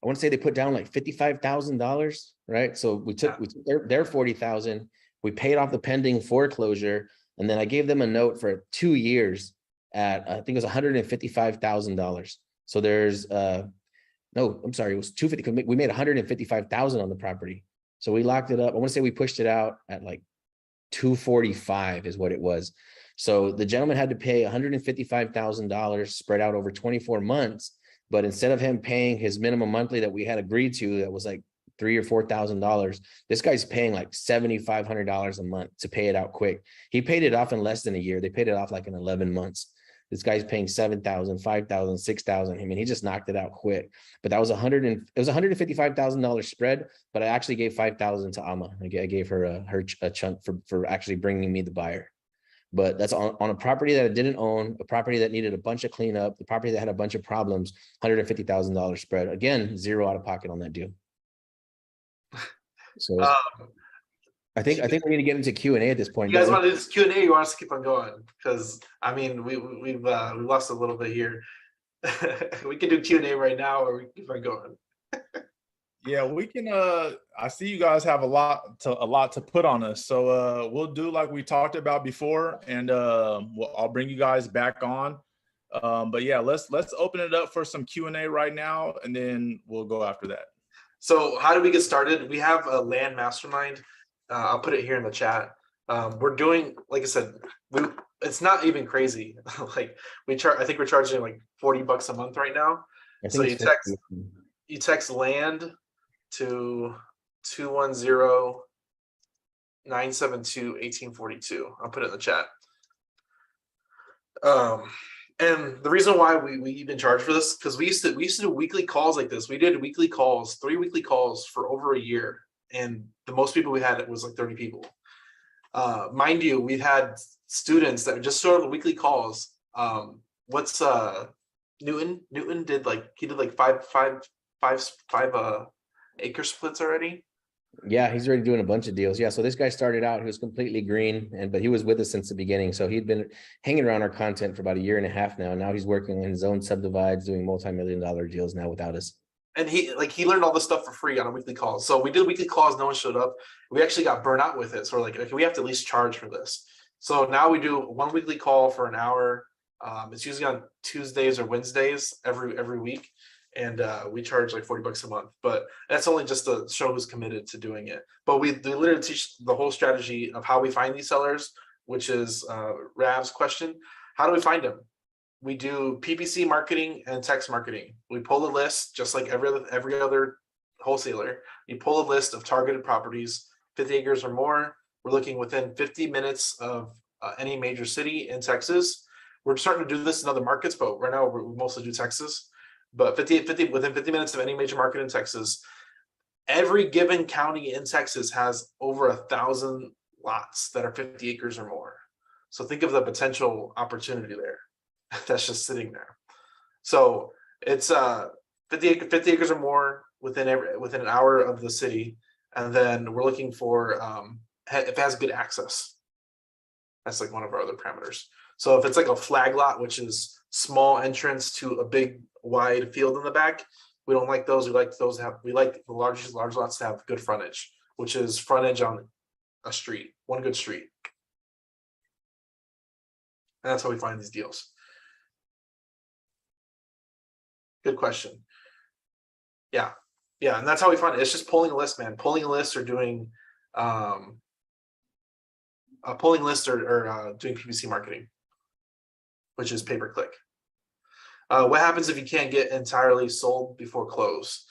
I want to say they put down like $55,000, right? So we took their 40,000, we paid off the pending foreclosure, and then I gave them a note for 2 years at, I think it was $155,000. So there's no, I'm sorry, it was 250. We made 155,000 on the property. So we locked it up. I want to say we pushed it out at like 245 is what it was. So the gentleman had to pay $155,000 spread out over 24 months. But instead of him paying his minimum monthly that we had agreed to, that was like $3,000 or $4,000, this guy's paying like $7,500 a month to pay it out quick. He paid it off in less than a year. They paid it off like in 11 months. This guy's paying $7,000, $5,000, $6,000. I mean, he just knocked it out quick. But that was it was $155,000 spread. But I actually gave $5,000 to Ama. I gave her a chunk for actually bringing me the buyer. But that's on a property that I didn't own, a property that needed a bunch of cleanup, the property that had a bunch of problems. $150,000 spread. Again, zero out of pocket on that deal. So I think we need to get into Q&A at this point. You guys want to do this Q&A? Or you want us to keep on going? Because I mean, we've lost a little bit here. We can do Q&A right now, or we can keep on going. Yeah, we can. I see you guys have a lot to put on us, so we'll do like we talked about before, and I'll bring you guys back on. But yeah, let's open it up for some Q&A right now, and then we'll go after that. So how do we get started? We have a land mastermind. I'll put it here in the chat. We're doing, like I said, it's not even crazy. Like I think we're charging like $40 a month right now. So you text land to 210-972-1842. I'll put it in the chat. And the reason why we even charge for this, because we used to do weekly calls like this. We did weekly calls, 3 weekly calls for over a year. And the most people we had, it was like 30 people. Mind you, we've had students that just sort of weekly calls. What's Newton? Newton did like five acre splits already. Yeah, he's already doing a bunch of deals. Yeah, so this guy started out, he was completely green, but he was with us since the beginning. So he'd been hanging around our content for about a year and a half now. Now he's working in his own subdivides, doing multi-million-dollar deals now without us. And he learned all this stuff for free on a weekly call. So we did weekly calls, no one showed up. We actually got burnt out with it. So we're like, okay, we have to at least charge for this. So now we do 1 weekly call for an hour. It's usually on Tuesdays or Wednesdays every week. And we charge like $40 a month, but that's only just to show who's committed to doing it. But we literally teach the whole strategy of how we find these sellers, which is Rav's question. How do we find them? We do PPC marketing and text marketing. We pull a list, just like every other wholesaler. You pull a list of targeted properties, 50 acres or more. We're looking within 50 minutes of any major city in Texas. We're starting to do this in other markets, but right now we mostly do Texas. But within 50 minutes of any major market in Texas, every given county in Texas has over 1,000 lots that are 50 acres or more. So think of the potential opportunity there. That's just sitting there. So it's 50 acres or more within an hour of the city, and then we're looking for if it has good access. That's like one of our other parameters. So if it's like a flag lot, which is small entrance to a big wide field in the back, we don't like those. We like the large lots to have good frontage, which is frontage on a street, one good street. And that's how we find these deals. Good question. Yeah. Yeah. And that's how we find it. It's just pulling a list, man. Pulling a list or doing pulling lists or doing PPC marketing, which is pay-per-click. What happens if you can't get entirely sold before close?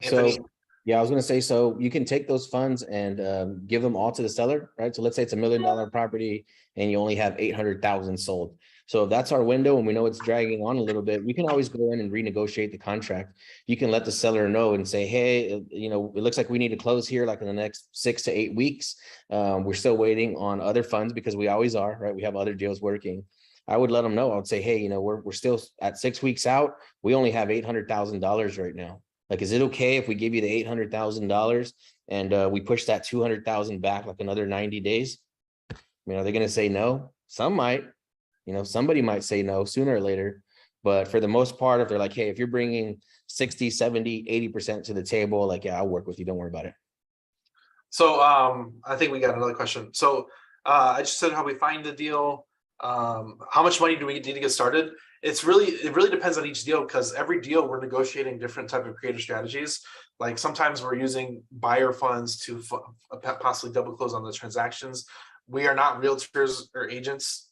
Anthony? So yeah, I was gonna say, so you can take those funds and give them all to the seller, right? So let's say it's $1 million property and you only have 800,000 sold. So if that's our window and we know it's dragging on a little bit, we can always go in and renegotiate the contract. You can let the seller know and say, hey, you know, it looks like we need to close here like in the next 6 to 8 weeks. We're still waiting on other funds because we always are, right? We have other deals working. I would let them know. I would say, hey, you know, we're still at 6 weeks out. We only have $800,000 right now. Like, is it okay if we give you the $800,000 and we push that 200,000 back like another 90 days? I mean, are they going to say no? Some might, you know, somebody might say no sooner or later. But for the most part, if they're like, hey, if you're bringing 60, 70, 80% to the table, like, yeah, I'll work with you. Don't worry about it. So I think we got another question. So I just said how we find the deal. How much money do we need to get started? It really depends on each deal, because every deal we're negotiating different type of creative strategies. Like sometimes we're using buyer funds to possibly double close on the transactions. We are not realtors or agents,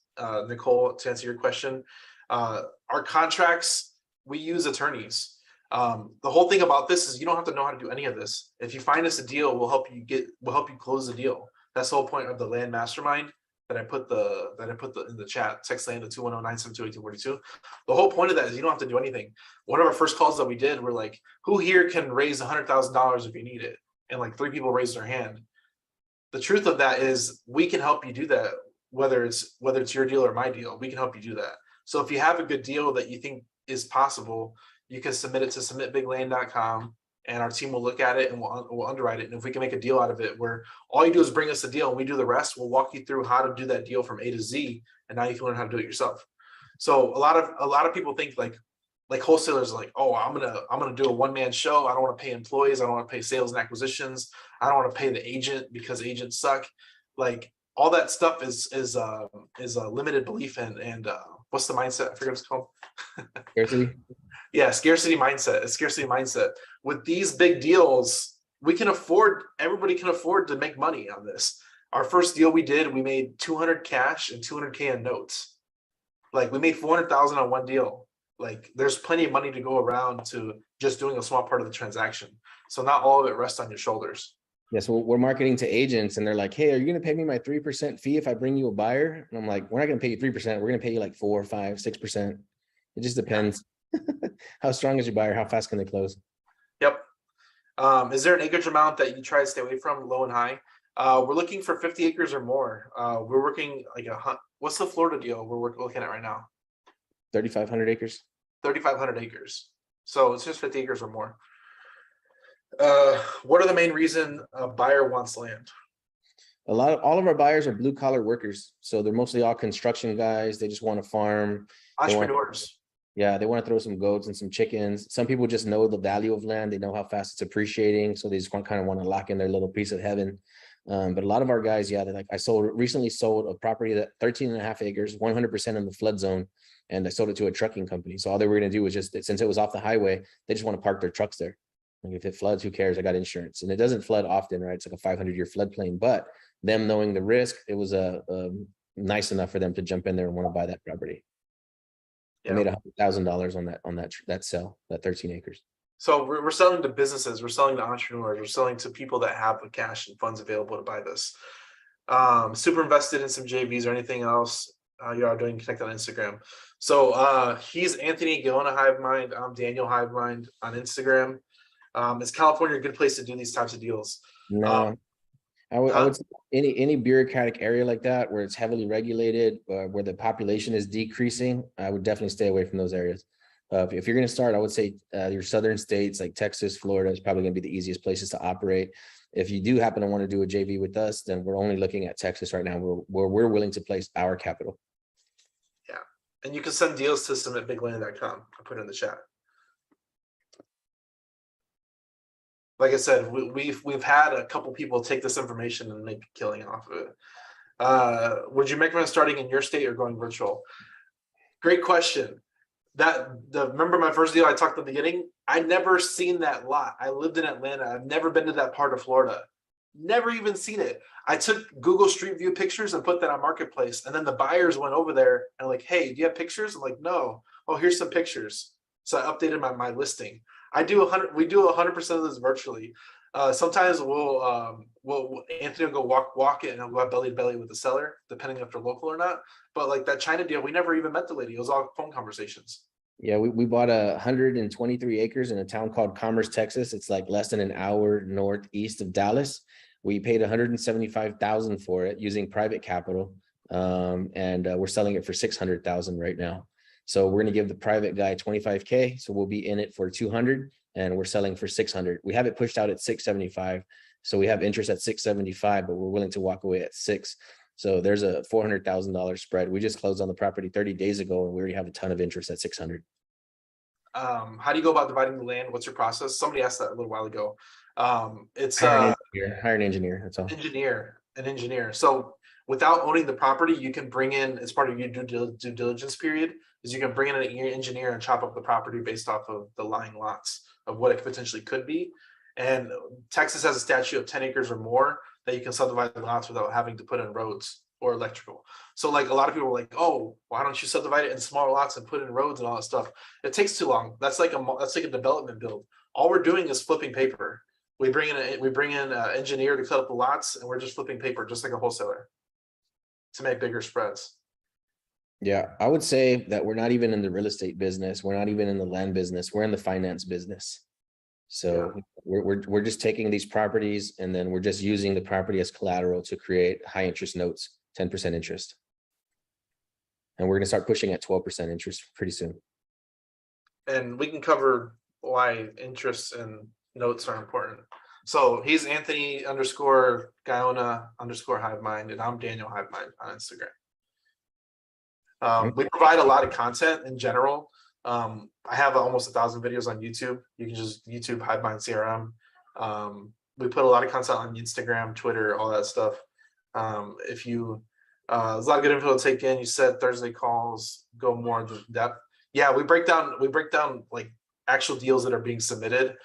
Nicole, to answer your question. Our contracts, we use attorneys. The whole thing about this is you don't have to know how to do any of this. If you find us a deal, we'll help you close the deal. That's the whole point of the land mastermind that I put in the chat. Text land to 210-972-8242. The whole point of that is you don't have to do anything. One of our first calls that we did, we're like, who here can raise $100,000 if you need it? And like 3 people raised their hand. The truth of that is we can help you do that, whether it's your deal or my deal. We can help you do that. So if you have a good deal that you think is possible, you can submit it to submitbigland.com. and our team will look at it and we'll underwrite it. And if we can make a deal out of it, where all you do is bring us a deal and we do the rest, we'll walk you through how to do that deal from A to Z, and now you can learn how to do it yourself. So a lot of people think like wholesalers are like, oh, I'm gonna do a one-man show. I don't want to pay employees. I don't want to pay sales and acquisitions. I don't want to pay the agent because agents suck. Like all that stuff is a limited belief and what's the mindset? I forget what it's called. Scarcity. Yeah, scarcity mindset. A scarcity mindset. With these big deals, everybody can afford to make money on this. Our first deal we did, we made 200 cash and 200K in notes. Like we made 400,000 on one deal. Like there's plenty of money to go around to just doing a small part of the transaction. So not all of it rests on your shoulders. Yeah, so we're marketing to agents and they're like, hey, are you going to pay me my 3% fee if I bring you a buyer? And I'm like, we're not going to pay you 3%. We're going to pay you like 4, 5, 6%. It just depends. How strong is your buyer? How fast can they close? Yep. Is there an acreage amount that you try to stay away from, low and high? We're looking for 50 acres or more. We're working like what's the Florida deal we're looking at right now? 3,500 acres. 3,500 acres. So it's just 50 acres or more. What are the main reason a buyer wants land? All of our buyers are blue collar workers. So they're mostly all construction guys. They just want to farm. Entrepreneurs. They want to throw some goats and some chickens. Some people just know the value of land. They know how fast it's appreciating. So they just kind of want to lock in their little piece of heaven. But a lot of our guys, they're like, I recently sold a property that 13.5 acres, 100% in the flood zone. And I sold it to a trucking company. So all they were going to do was since it was off the highway, they just want to park their trucks there. Like if it floods, who cares? I got insurance. And it doesn't flood often, right? It's like a 500-year floodplain. But them knowing the risk, it was nice enough for them to jump in there and want to buy that property. Yeah. They made $100,000 on that sell, that 13 acres. So we're selling to businesses, we're selling to entrepreneurs, we're selling to people that have the cash and funds available to buy this. Super invested in some JVs or anything else you are doing, connect on Instagram. So he's Anthony Gilena Hivemind. I'm Daniel Hivemind on Instagram. Is California a good place to do these types of deals? No. I would say any bureaucratic area like that where it's heavily regulated, where the population is decreasing, I would definitely stay away from those areas. If you're going to start, I would say your southern states like Texas, Florida is probably going to be the easiest places to operate. If you do happen to want to do a JV with us, then we're only looking at Texas right now, where we're willing to place our capital. Yeah, and you can send deals to submitbigland.com. I put it in the chat. Like I said, we've had a couple people take this information and make a killing off of it. Would you recommend starting in your state or going virtual? Great question. remember my first deal I talked at the beginning? I'd never seen that lot. I lived in Atlanta. I've never been to that part of Florida. Never even seen it. I took Google Street View pictures and put that on Marketplace. And then the buyers went over there and like, hey, do you have pictures? I'm like, no. Oh, here's some pictures. So I updated my listing. We do 100% of this virtually. Sometimes we'll Anthony will go walk it and he'll go out belly to belly with the seller, depending if they're local or not. But like that China deal, we never even met the lady. It was all phone conversations. Yeah, we bought 123 acres in a town called Commerce, Texas. It's like less than an hour northeast of Dallas. We paid 175,000 for it using private capital. And we're selling it for 600,000 right now. So we're going to give the private guy 25K. So we'll be in it for 200 and we're selling for 600. We have it pushed out at 675. So we have interest at 675, but we're willing to walk away at 6. So there's a $400,000 spread. We just closed on the property 30 days ago and we already have a ton of interest at 600. How do you go about dividing the land? What's your process? Somebody asked that a little while ago. It's hire an engineer. That's all. An engineer. So without owning the property, you can bring in, as part of your due diligence period, is you can bring in an engineer and chop up the property based off of the lying lots of what it potentially could be. And Texas has a statute of 10 acres or more that you can subdivide the lots without having to put in roads or electrical. So like a lot of people are like, oh, why don't you subdivide it in smaller lots and put in roads and all that stuff? It takes too long. That's like a development build. All we're doing is flipping paper. We bring in an engineer to cut up the lots, and we're just flipping paper, just like a wholesaler, to make bigger spreads. Yeah, I would say that we're not even in the real estate business. We're not even in the land business. We're in the finance business. So yeah, we're just taking these properties and then we're just using the property as collateral to create high interest notes, 10% interest. And we're going to start pushing at 12% interest pretty soon. And we can cover why interest and notes are important. So he's Anthony _ Guyona _ Hivemind, and I'm Daniel Hivemind on Instagram. We provide a lot of content in general. I have almost 1,000 videos on YouTube. You can just YouTube Hivemind CRM. We put a lot of content on Instagram, Twitter, all that stuff. If you there's a lot of good info to take in. You said Thursday calls go more in depth. Yeah, we break down like actual deals that are being submitted.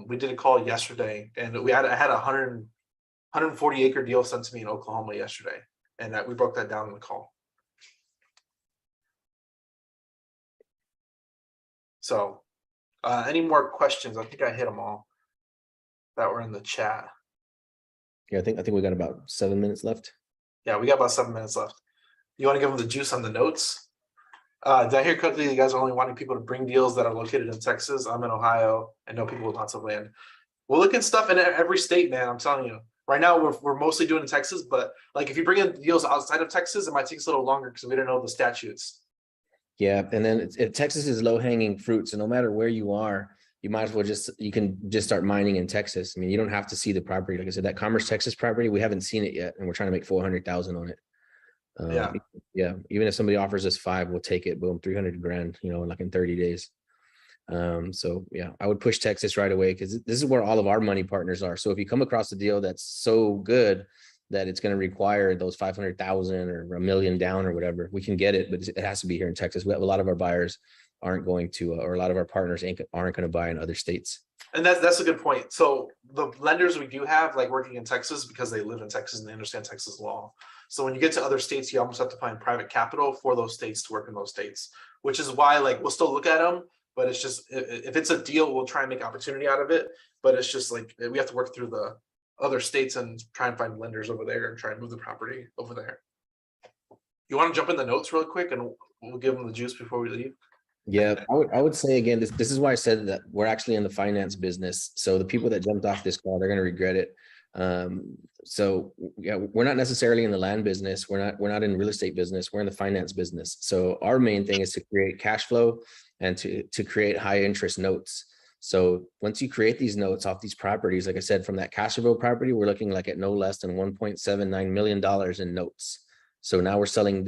We did a call yesterday, and I had a 140 acre deal sent to me in Oklahoma yesterday, and we broke that down in the call. So any more questions? I think I hit them all that were in the chat. Yeah, I think we got about 7 minutes left. Yeah, we got about 7 minutes left. You want to give them the juice on the notes? Did I hear correctly? You guys are only wanting people to bring deals that are located in Texas. I'm in Ohio. I know people with lots of land. We're looking stuff in every state, man. I'm telling you. Right now, we're mostly doing in Texas, but like if you bring in deals outside of Texas, it might take us a little longer because we don't know the statutes. Yeah, and then Texas is low-hanging fruit, so no matter where you are, you might as well you can just start mining in Texas. I mean, you don't have to see the property. Like I said, that Commerce, Texas property, we haven't seen it yet, and we're trying to make 400,000 on it. Yeah. Even if somebody offers us 5, we'll take it. Boom, 300 grand, like in 30 days. So yeah, I would push Texas right away because this is where all of our money partners are. So if you come across a deal that's so good that it's going to require those 500,000 or $1 million down or whatever, we can get it, but it has to be here in Texas. We have a lot of our buyers aren't going to, or a lot of our partners aren't going to buy in other states. And that's a good point. So the lenders we do have like working in Texas because they live in Texas and they understand Texas law. So when you get to other states, you almost have to find private capital for those states to work in those states, which is why like we'll still look at them, but it's just if it's a deal, we'll try and make opportunity out of it. But it's just like we have to work through the other states and try and find lenders over there and try and move the property over there. You want to jump in the notes real quick and we'll give them the juice before we leave? Yeah, I would say again, this is why I said that we're actually in the finance business. So the people that jumped off this call, they're going to regret it. So yeah, we're not necessarily in the land business. We're not in real estate business. We're in the finance business. So our main thing is to create cash flow and to create high interest notes. So once you create these notes off these properties, like I said, from that Cashville property, we're looking like at no less than $1.79 million in notes. So now we're selling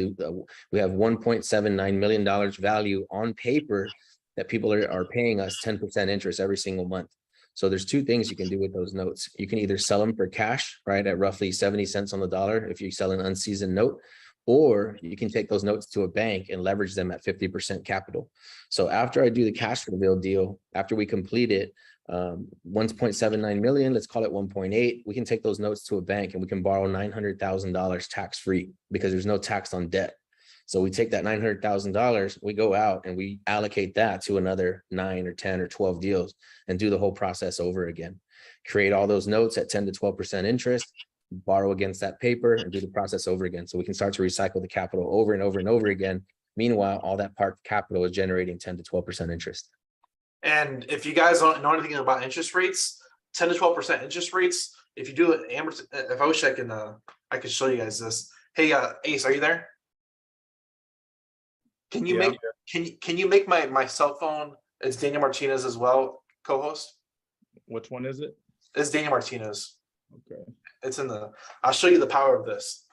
we have $1.79 million value on paper that people are paying us 10% interest every single month. So there's 2 things you can do with those notes. You can either sell them for cash, right, at roughly 70 cents on the dollar if you sell an unseasoned note, or you can take those notes to a bank and leverage them at 50% capital. So after I do the cash reveal deal, after we complete it, 1.79 million, let's call it 1.8, we can take those notes to a bank and we can borrow $900,000 tax-free because there's no tax on debt. So we take that $900,000, we go out and we allocate that to another 9 or 10 or 12 deals and do the whole process over again. Create all those notes at 10 to 12% interest, borrow against that paper and do the process over again. So we can start to recycle the capital over and over and over again. Meanwhile, all that parked capital is generating 10 to 12% interest. And if you guys don't know anything about interest rates, 10 to 12% interest rates, if you do it, if I wish I can show you guys this. Hey, Ace, are you there? Can you make my cell phone? It's Daniel Martinez as well, co-host. Which one is it? It's Daniel Martinez. Okay. It's in the. I'll show you the power of this.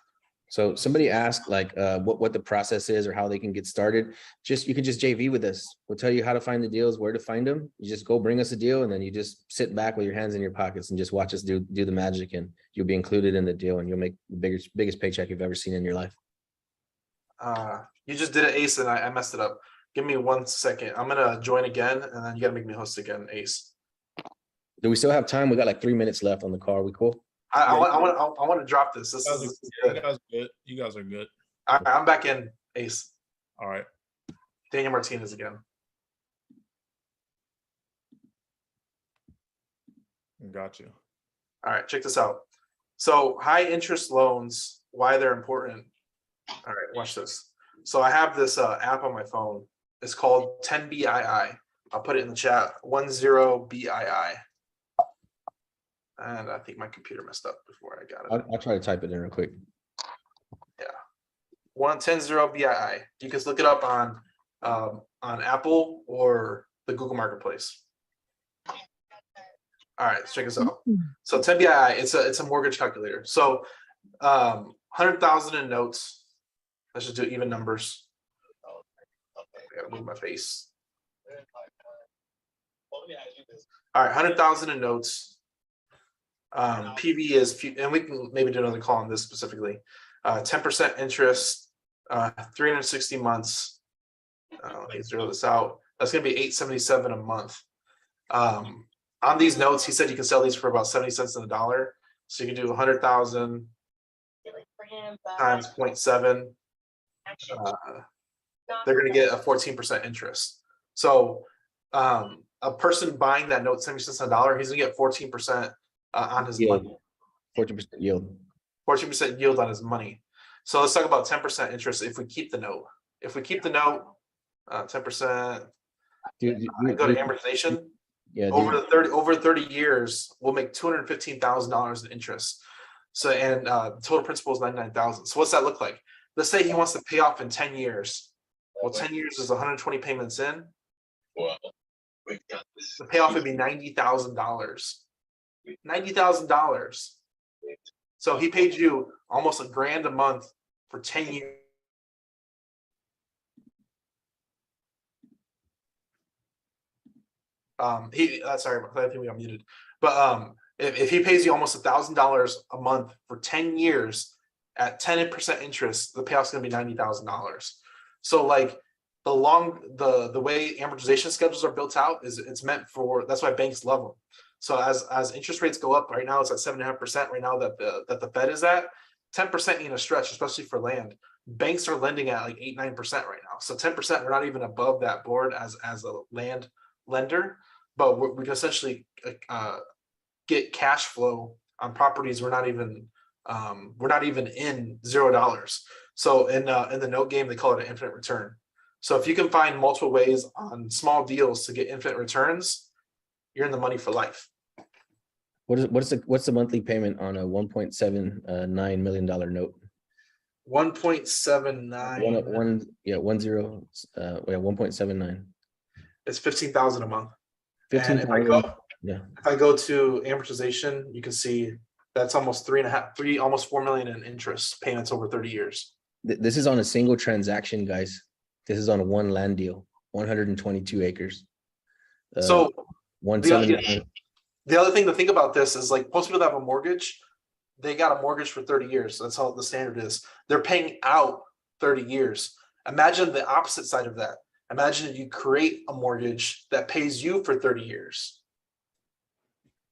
So somebody asked like what the process is or how they can get started. You can just JV with us. We'll tell you how to find the deals, where to find them. You just go bring us a deal and then you just sit back with your hands in your pockets and just watch us do the magic, and you'll be included in the deal and you'll make the biggest paycheck you've ever seen in your life. You just did it, Ace, and I messed it up. Give me 1 second. I'm gonna join again and then you gotta make me host again, Ace. Do we still have time? We got like 3 minutes left on the call. We cool? I want to drop this. This is good. You guys are good. You guys are good. All right, I'm back in, Ace. All right. Daniel Martinez again. Got you. All right, check this out. So high interest loans, why they're important. All right, watch this. So I have this app on my phone. It's called 10BII. I'll put it in the chat. 10BII. And I think my computer messed up before I got it. I'll try to type it in real quick. Yeah. 10BII. You can look it up on Apple or the Google Marketplace. All right, let's check this out. So 10BII, it's a mortgage calculator. So 100,000 in notes. Let's just do even numbers. I gotta move my face. All right, 100,000 in notes. PV is, and we can maybe do another call on this specifically. 10% interest, 360 months. Let me zero this out. That's going to be $877 a month. On these notes, he said you can sell these for about 70 cents on the dollar. So you can do 100,000 times 0.7. They're going to get a 14% interest. So a person buying that note 70 cents on the dollar, he's going to get 14% on his money. 14% yield. 14% yield on his money. So let's talk about 10% interest if we keep the note. If we keep the note, 10%. Go to amortization. Yeah. Over 30 years, we'll make $215,000 in interest. So and total principal is $99,000. So what's that look like? Let's say he wants to pay off in 10 years. Well, 10 years is 120 payments in. The payoff would be $90,000. $90,000. So he paid you almost $1,000 a month for 10 years. Sorry, I think we got muted. But if he pays you almost $1,000 a month for 10 years at 10% interest, the payoff's going to be $90,000. So like the way amortization schedules are built out is it's meant for, that's why banks love them. So as interest rates go up, right now it's at 7.5% right now that the Fed is at. 10% ain't a stretch, especially for land. Banks are lending at like 8-9% right now. So 10%, we're not even above that board as a land lender, but we can essentially get cash flow on properties we're not even in $0. So in the note game, they call it an infinite return. So if you can find multiple ways on small deals to get infinite returns, you're in the money for life. What's the monthly payment on a $1.79 million note? 1.79. 1.79. It's $15,000 a month. 15,000. If I go to amortization, you can see that's almost almost 4 million in interest payments over 30 years. This is on a single transaction, guys. This is on one land deal, 122 acres. So 170. the other thing to think about this is like most people that have a mortgage, they got a mortgage for 30 years. That's how the standard is. They're paying out 30 years. Imagine the opposite side of that. Imagine if you create a mortgage that pays you for 30 years.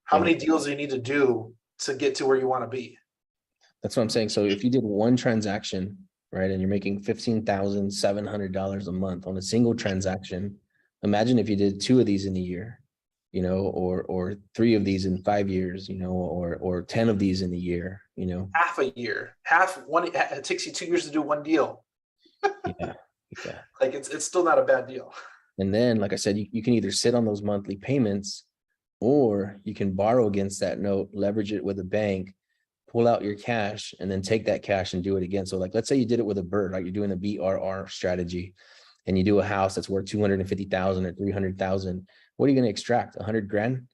How many deals do you need to do to get to where you want to be? That's what I'm saying. So if you did one transaction, right, and you're making $15,700 a month on a single transaction, imagine if you did 2 of these in a year, you know, or 3 of these in 5 years, you know, or 10 of these in a year, you know. Half a year, half one. It takes you 2 years to do one deal. Yeah, yeah. Like it's still not a bad deal. And then, like I said, you can either sit on those monthly payments, or you can borrow against that note, leverage it with a bank, pull out your cash, and then take that cash and do it again. So like, let's say you did it with a bird, like you're doing the BRR strategy, and you do a house that's worth 250,000 or 300,000. What are you going to extract? 100 grand,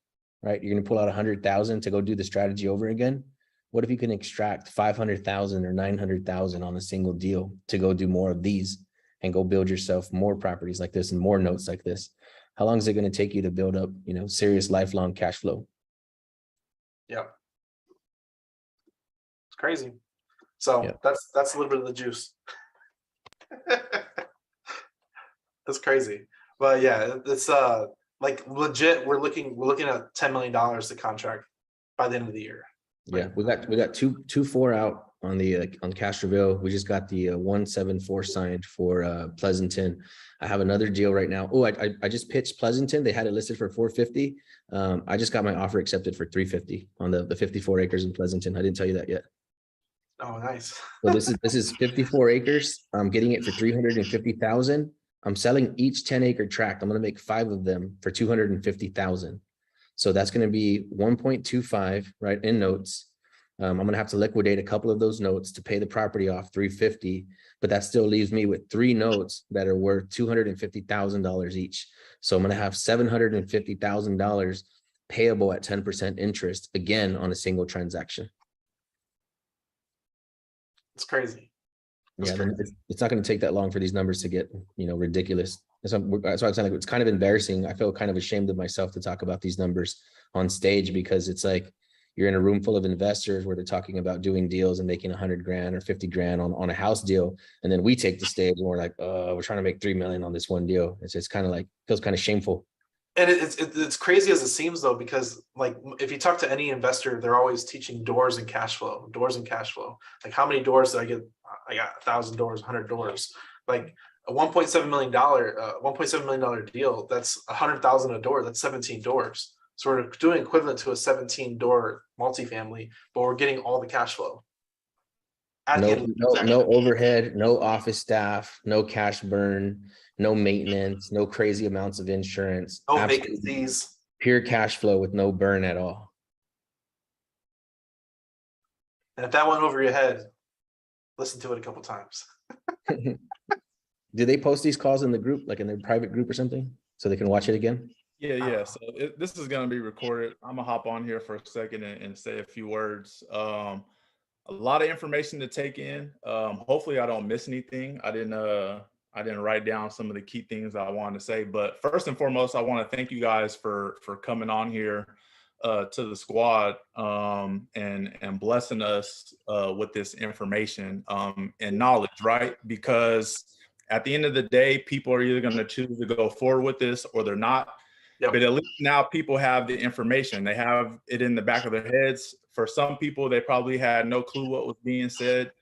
right? You're going to pull out 100,000 to go do the strategy over again. What if you can extract 500,000 or 900,000 on a single deal to go do more of these and go build yourself more properties like this and more notes like this? How long is it going to take you to build up, you know, serious lifelong cash flow? Yeah. It's crazy. So Yep. that's a little bit of the juice. That's crazy. But yeah, it's like legit, we're looking at $10 million to contract by the end of the year. Yeah, we got two 4 out on the on Castroville. We just got the 174 signed for Pleasanton. I have another deal right now. Oh, I just pitched Pleasanton. They had it listed for 450. I just got my offer accepted for 350 on the 54 acres in Pleasanton. I didn't tell you that yet. Oh, nice. So this is 54 acres. I'm getting it for 350,000. I'm selling each 10-acre tract. I'm going to make 5 of them for 250,000. So that's going to be 1.25, right, in notes. I'm going to have to liquidate a couple of those notes to pay the property off 350, but that still leaves me with 3 notes that are worth $250,000 each. So I'm going to have $750,000 payable at 10% interest again on a single transaction. It's crazy. Yeah, it's not going to take that long for these numbers to get, you know, ridiculous. So I'm saying, like, it's kind of embarrassing. I feel kind of ashamed of myself to talk about these numbers on stage, because it's like you're in a room full of investors where they're talking about doing deals and making 100 grand or 50 grand on a house deal, and then we take the stage and we're like, we're trying to make 3 million on this one deal. It's kind of like, feels kind of shameful. And it's crazy as it seems, though, because like if you talk to any investor, they're always teaching doors and cash flow, doors and cash flow. Like, how many doors did I get? I got 1,000 doors, 100 doors. Like a $1.7 million deal, that's 100,000 a door. That's 17 doors. So we're doing equivalent to a 17 door multifamily, but we're getting all the cash flow. No overhead, no office staff, no cash burn, no maintenance, no crazy amounts of insurance. No vacancies. Pure cash flow with no burn at all. And if that went over your head, listen to it a couple times. Do they post these calls in the group, like in their private group or something, so they can watch it again? Yeah. So this is going to be recorded. I'm gonna hop on here for a second and say a few words. A lot of information to take in. Hopefully I don't miss anything. I didn't write down some of the key things I wanted to say, but first and foremost, I want to thank you guys for coming on here to the squad and blessing us with this information and knowledge, right? Because at the end of the day, people are either going to choose to go forward with this or they're not. Yep. But at least now people have the information. They have it in the back of their heads. For some people, they probably had no clue what was being said.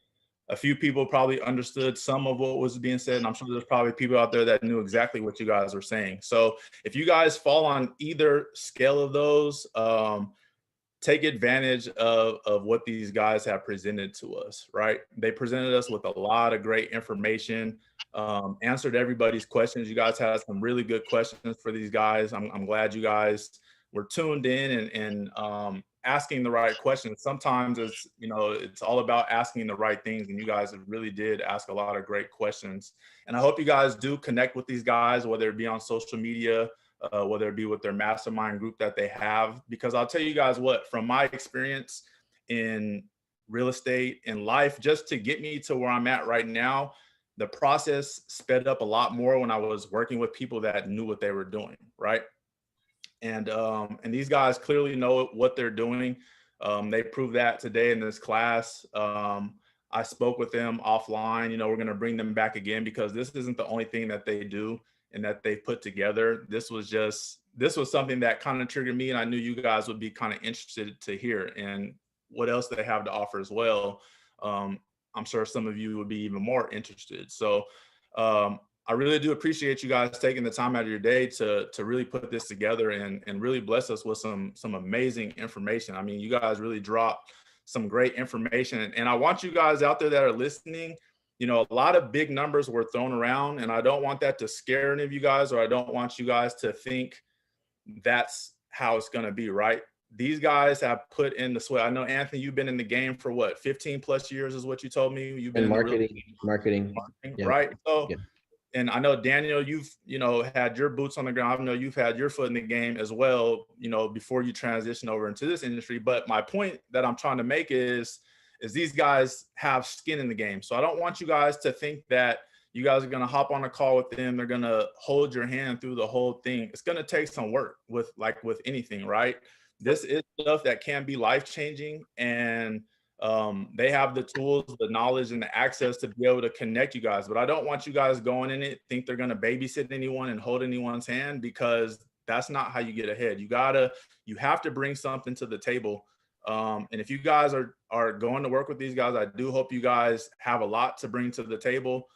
A few people probably understood some of what was being said. And I'm sure there's probably people out there that knew exactly what you guys were saying. So if you guys fall on either scale of those, take advantage of what these guys have presented to us, right? They presented us with a lot of great information, answered everybody's questions. You guys had some really good questions for these guys. I'm glad you guys were tuned in and asking the right questions. Sometimes it's, you know, it's all about asking the right things, and you guys really did ask a lot of great questions. And I hope you guys do connect with these guys, whether it be on social media, whether it be with their mastermind group that they have, because I'll tell you guys what, from my experience in real estate and life, just to get me to where I'm at right now, the process sped up a lot more when I was working with people that knew what they were doing, right? And these guys clearly know what they're doing. They proved that today in this class. I spoke with them offline. You know, we're going to bring them back again because this isn't the only thing that they do and that they put together. This was something that kind of triggered me, and I knew you guys would be kind of interested to hear and what else they have to offer as well. I'm sure some of you would be even more interested. So I really do appreciate you guys taking the time out of your day to really put this together and really bless us with some amazing information. I mean, you guys really dropped some great information. And I want you guys out there that are listening, you know, a lot of big numbers were thrown around, and I don't want that to scare any of you guys, or I don't want you guys to think that's how it's going to be, right? These guys have put in the sweat. I know, Anthony, you've been in the game for what, 15 plus years is what you told me? You've been And in marketing, yeah. Right? So, Yeah. and I know, Daniel, you've, you know, had your boots on the ground. I know you've had your foot in the game as well, you know, before you transition over into this industry. But my point that I'm trying to make is these guys have skin in the game. So I don't want you guys to think that you guys are going to hop on a call with them. They're going to hold your hand through the whole thing. It's going to take some work with anything, right? This is stuff that can be life-changing, and they have the tools, the knowledge, and the access to be able to connect you guys. But I don't want you guys going in it, think they're going to babysit anyone and hold anyone's hand, because that's not how you get ahead. You have to bring something to the table. And if you guys are going to work with these guys, I do hope you guys have a lot to bring to the table,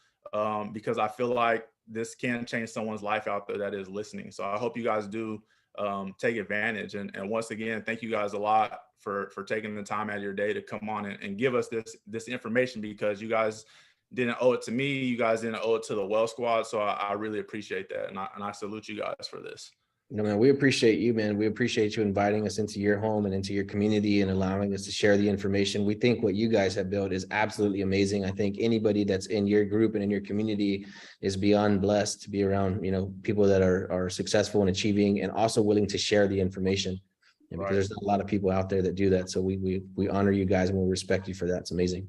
because I feel like this can change someone's life out there that is listening. So I hope you guys do take advantage. And once again, thank you guys a lot for taking the time out of your day to come on and give us this information, because you guys didn't owe it to me. You guys didn't owe it to the Well Squad. So I really appreciate that. And I salute you guys for this. No, man, we appreciate you, man. We appreciate you inviting us into your home and into your community and allowing us to share the information. We think what you guys have built is absolutely amazing. I think anybody that's in your group and in your community is beyond blessed to be around, you know, people that are successful and achieving and also willing to share the information. And because there's not a lot of people out there that do that. So we honor you guys and we respect you for that. It's amazing.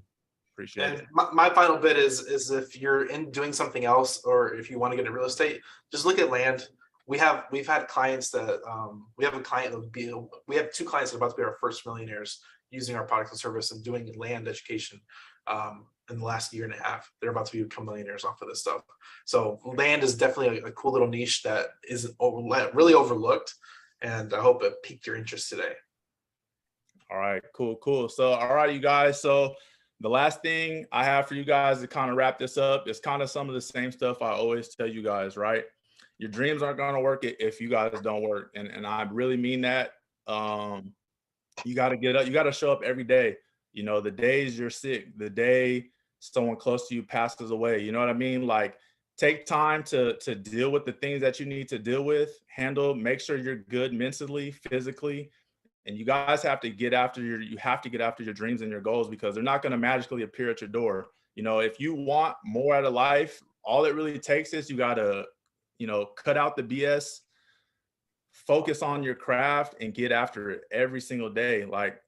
Appreciate it. My final bit is if you're in doing something else, or if you want to get into real estate, just look at land. We've had clients that we have two clients that are about to be our first millionaires using our product and service and doing land education in the last year and a half. They're about to become millionaires off of this stuff. So land is definitely a cool little niche that isn't really overlooked, and I hope it piqued your interest today. All right, cool. So, all right, you guys. So the last thing I have for you guys to kind of wrap this up is kind of some of the same stuff I always tell you guys, right? Your dreams aren't going to work if you guys don't work. And I really mean that. You got to get up. You got to show up every day. You know, the days you're sick, the day someone close to you passes away. You know what I mean? Like, take time to deal with the things that you need to deal with, make sure you're good mentally, physically. And you guys have to get after your dreams and your goals, because they're not going to magically appear at your door. You know, if you want more out of life, all it really takes is you got to, you know, cut out the BS, focus on your craft, and get after it every single day. Like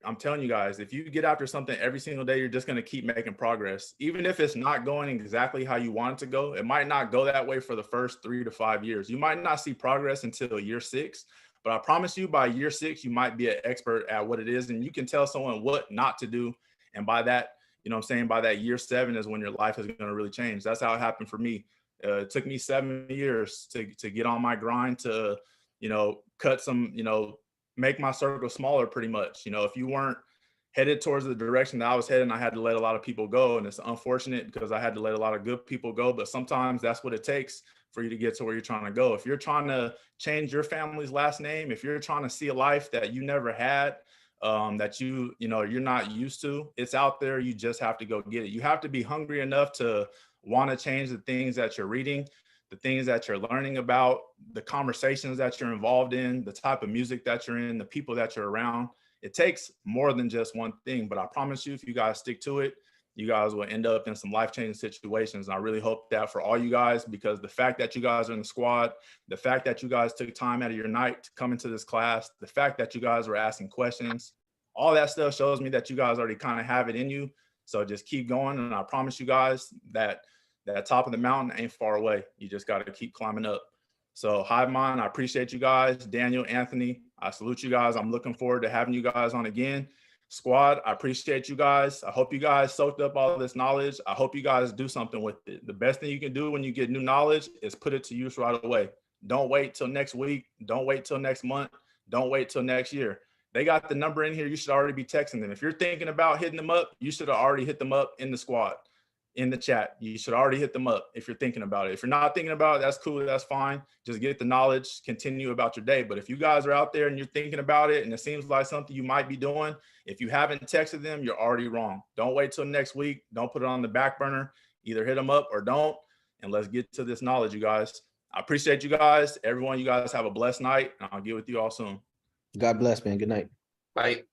I'm telling you guys, if you get after something every single day, you're just going to keep making progress. Even if it's not going exactly how you want it to go, it might not go that way for the first 3 to 5 years. You might not see progress until year 6, but I promise you by year 6, you might be an expert at what it is. And you can tell someone what not to do. And by that, you know what I'm saying, by that year 7 is when your life is going to really change. That's how it happened for me. It took me 7 years to get on my grind, to, you know, cut some, you know, make my circle smaller pretty much. You know, if you weren't headed towards the direction that I was heading, I had to let a lot of people go. And it's unfortunate because I had to let a lot of good people go. But sometimes that's what it takes for you to get to where you're trying to go. If you're trying to change your family's last name, if you're trying to see a life that you never had, that you're not used to, it's out there. You just have to go get it. You have to be hungry enough to want to change the things that you're reading, the things that you're learning about, the conversations that you're involved in, the type of music that you're in, the people that you're around. It takes more than just one thing, but I promise you, if you guys stick to it, you guys will end up in some life-changing situations. And I really hope that for all you guys, because the fact that you guys are in the squad, the fact that you guys took time out of your night to come into this class, the fact that you guys were asking questions, all that stuff shows me that you guys already kind of have it in you. So just keep going. And I promise you guys that top of the mountain ain't far away. You just got to keep climbing up. So Hivemind, I appreciate you guys. Daniel, Anthony, I salute you guys. I'm looking forward to having you guys on again. Squad, I appreciate you guys. I hope you guys soaked up all this knowledge. I hope you guys do something with it. The best thing you can do when you get new knowledge is put it to use right away. Don't wait till next week. Don't wait till next month. Don't wait till next year. They got the number in here. You should already be texting them. If you're thinking about hitting them up, you should have already hit them up in the squad, in the chat. You should already hit them up if you're thinking about it. If you're not thinking about it, that's cool. That's fine. Just get the knowledge, continue about your day. But if you guys are out there and you're thinking about it and it seems like something you might be doing, if you haven't texted them, you're already wrong. Don't wait till next week. Don't put it on the back burner. Either hit them up or don't. And let's get to this knowledge, you guys. I appreciate you guys. Everyone, you guys have a blessed night. And I'll get with you all soon. God bless, man. Good night. Bye.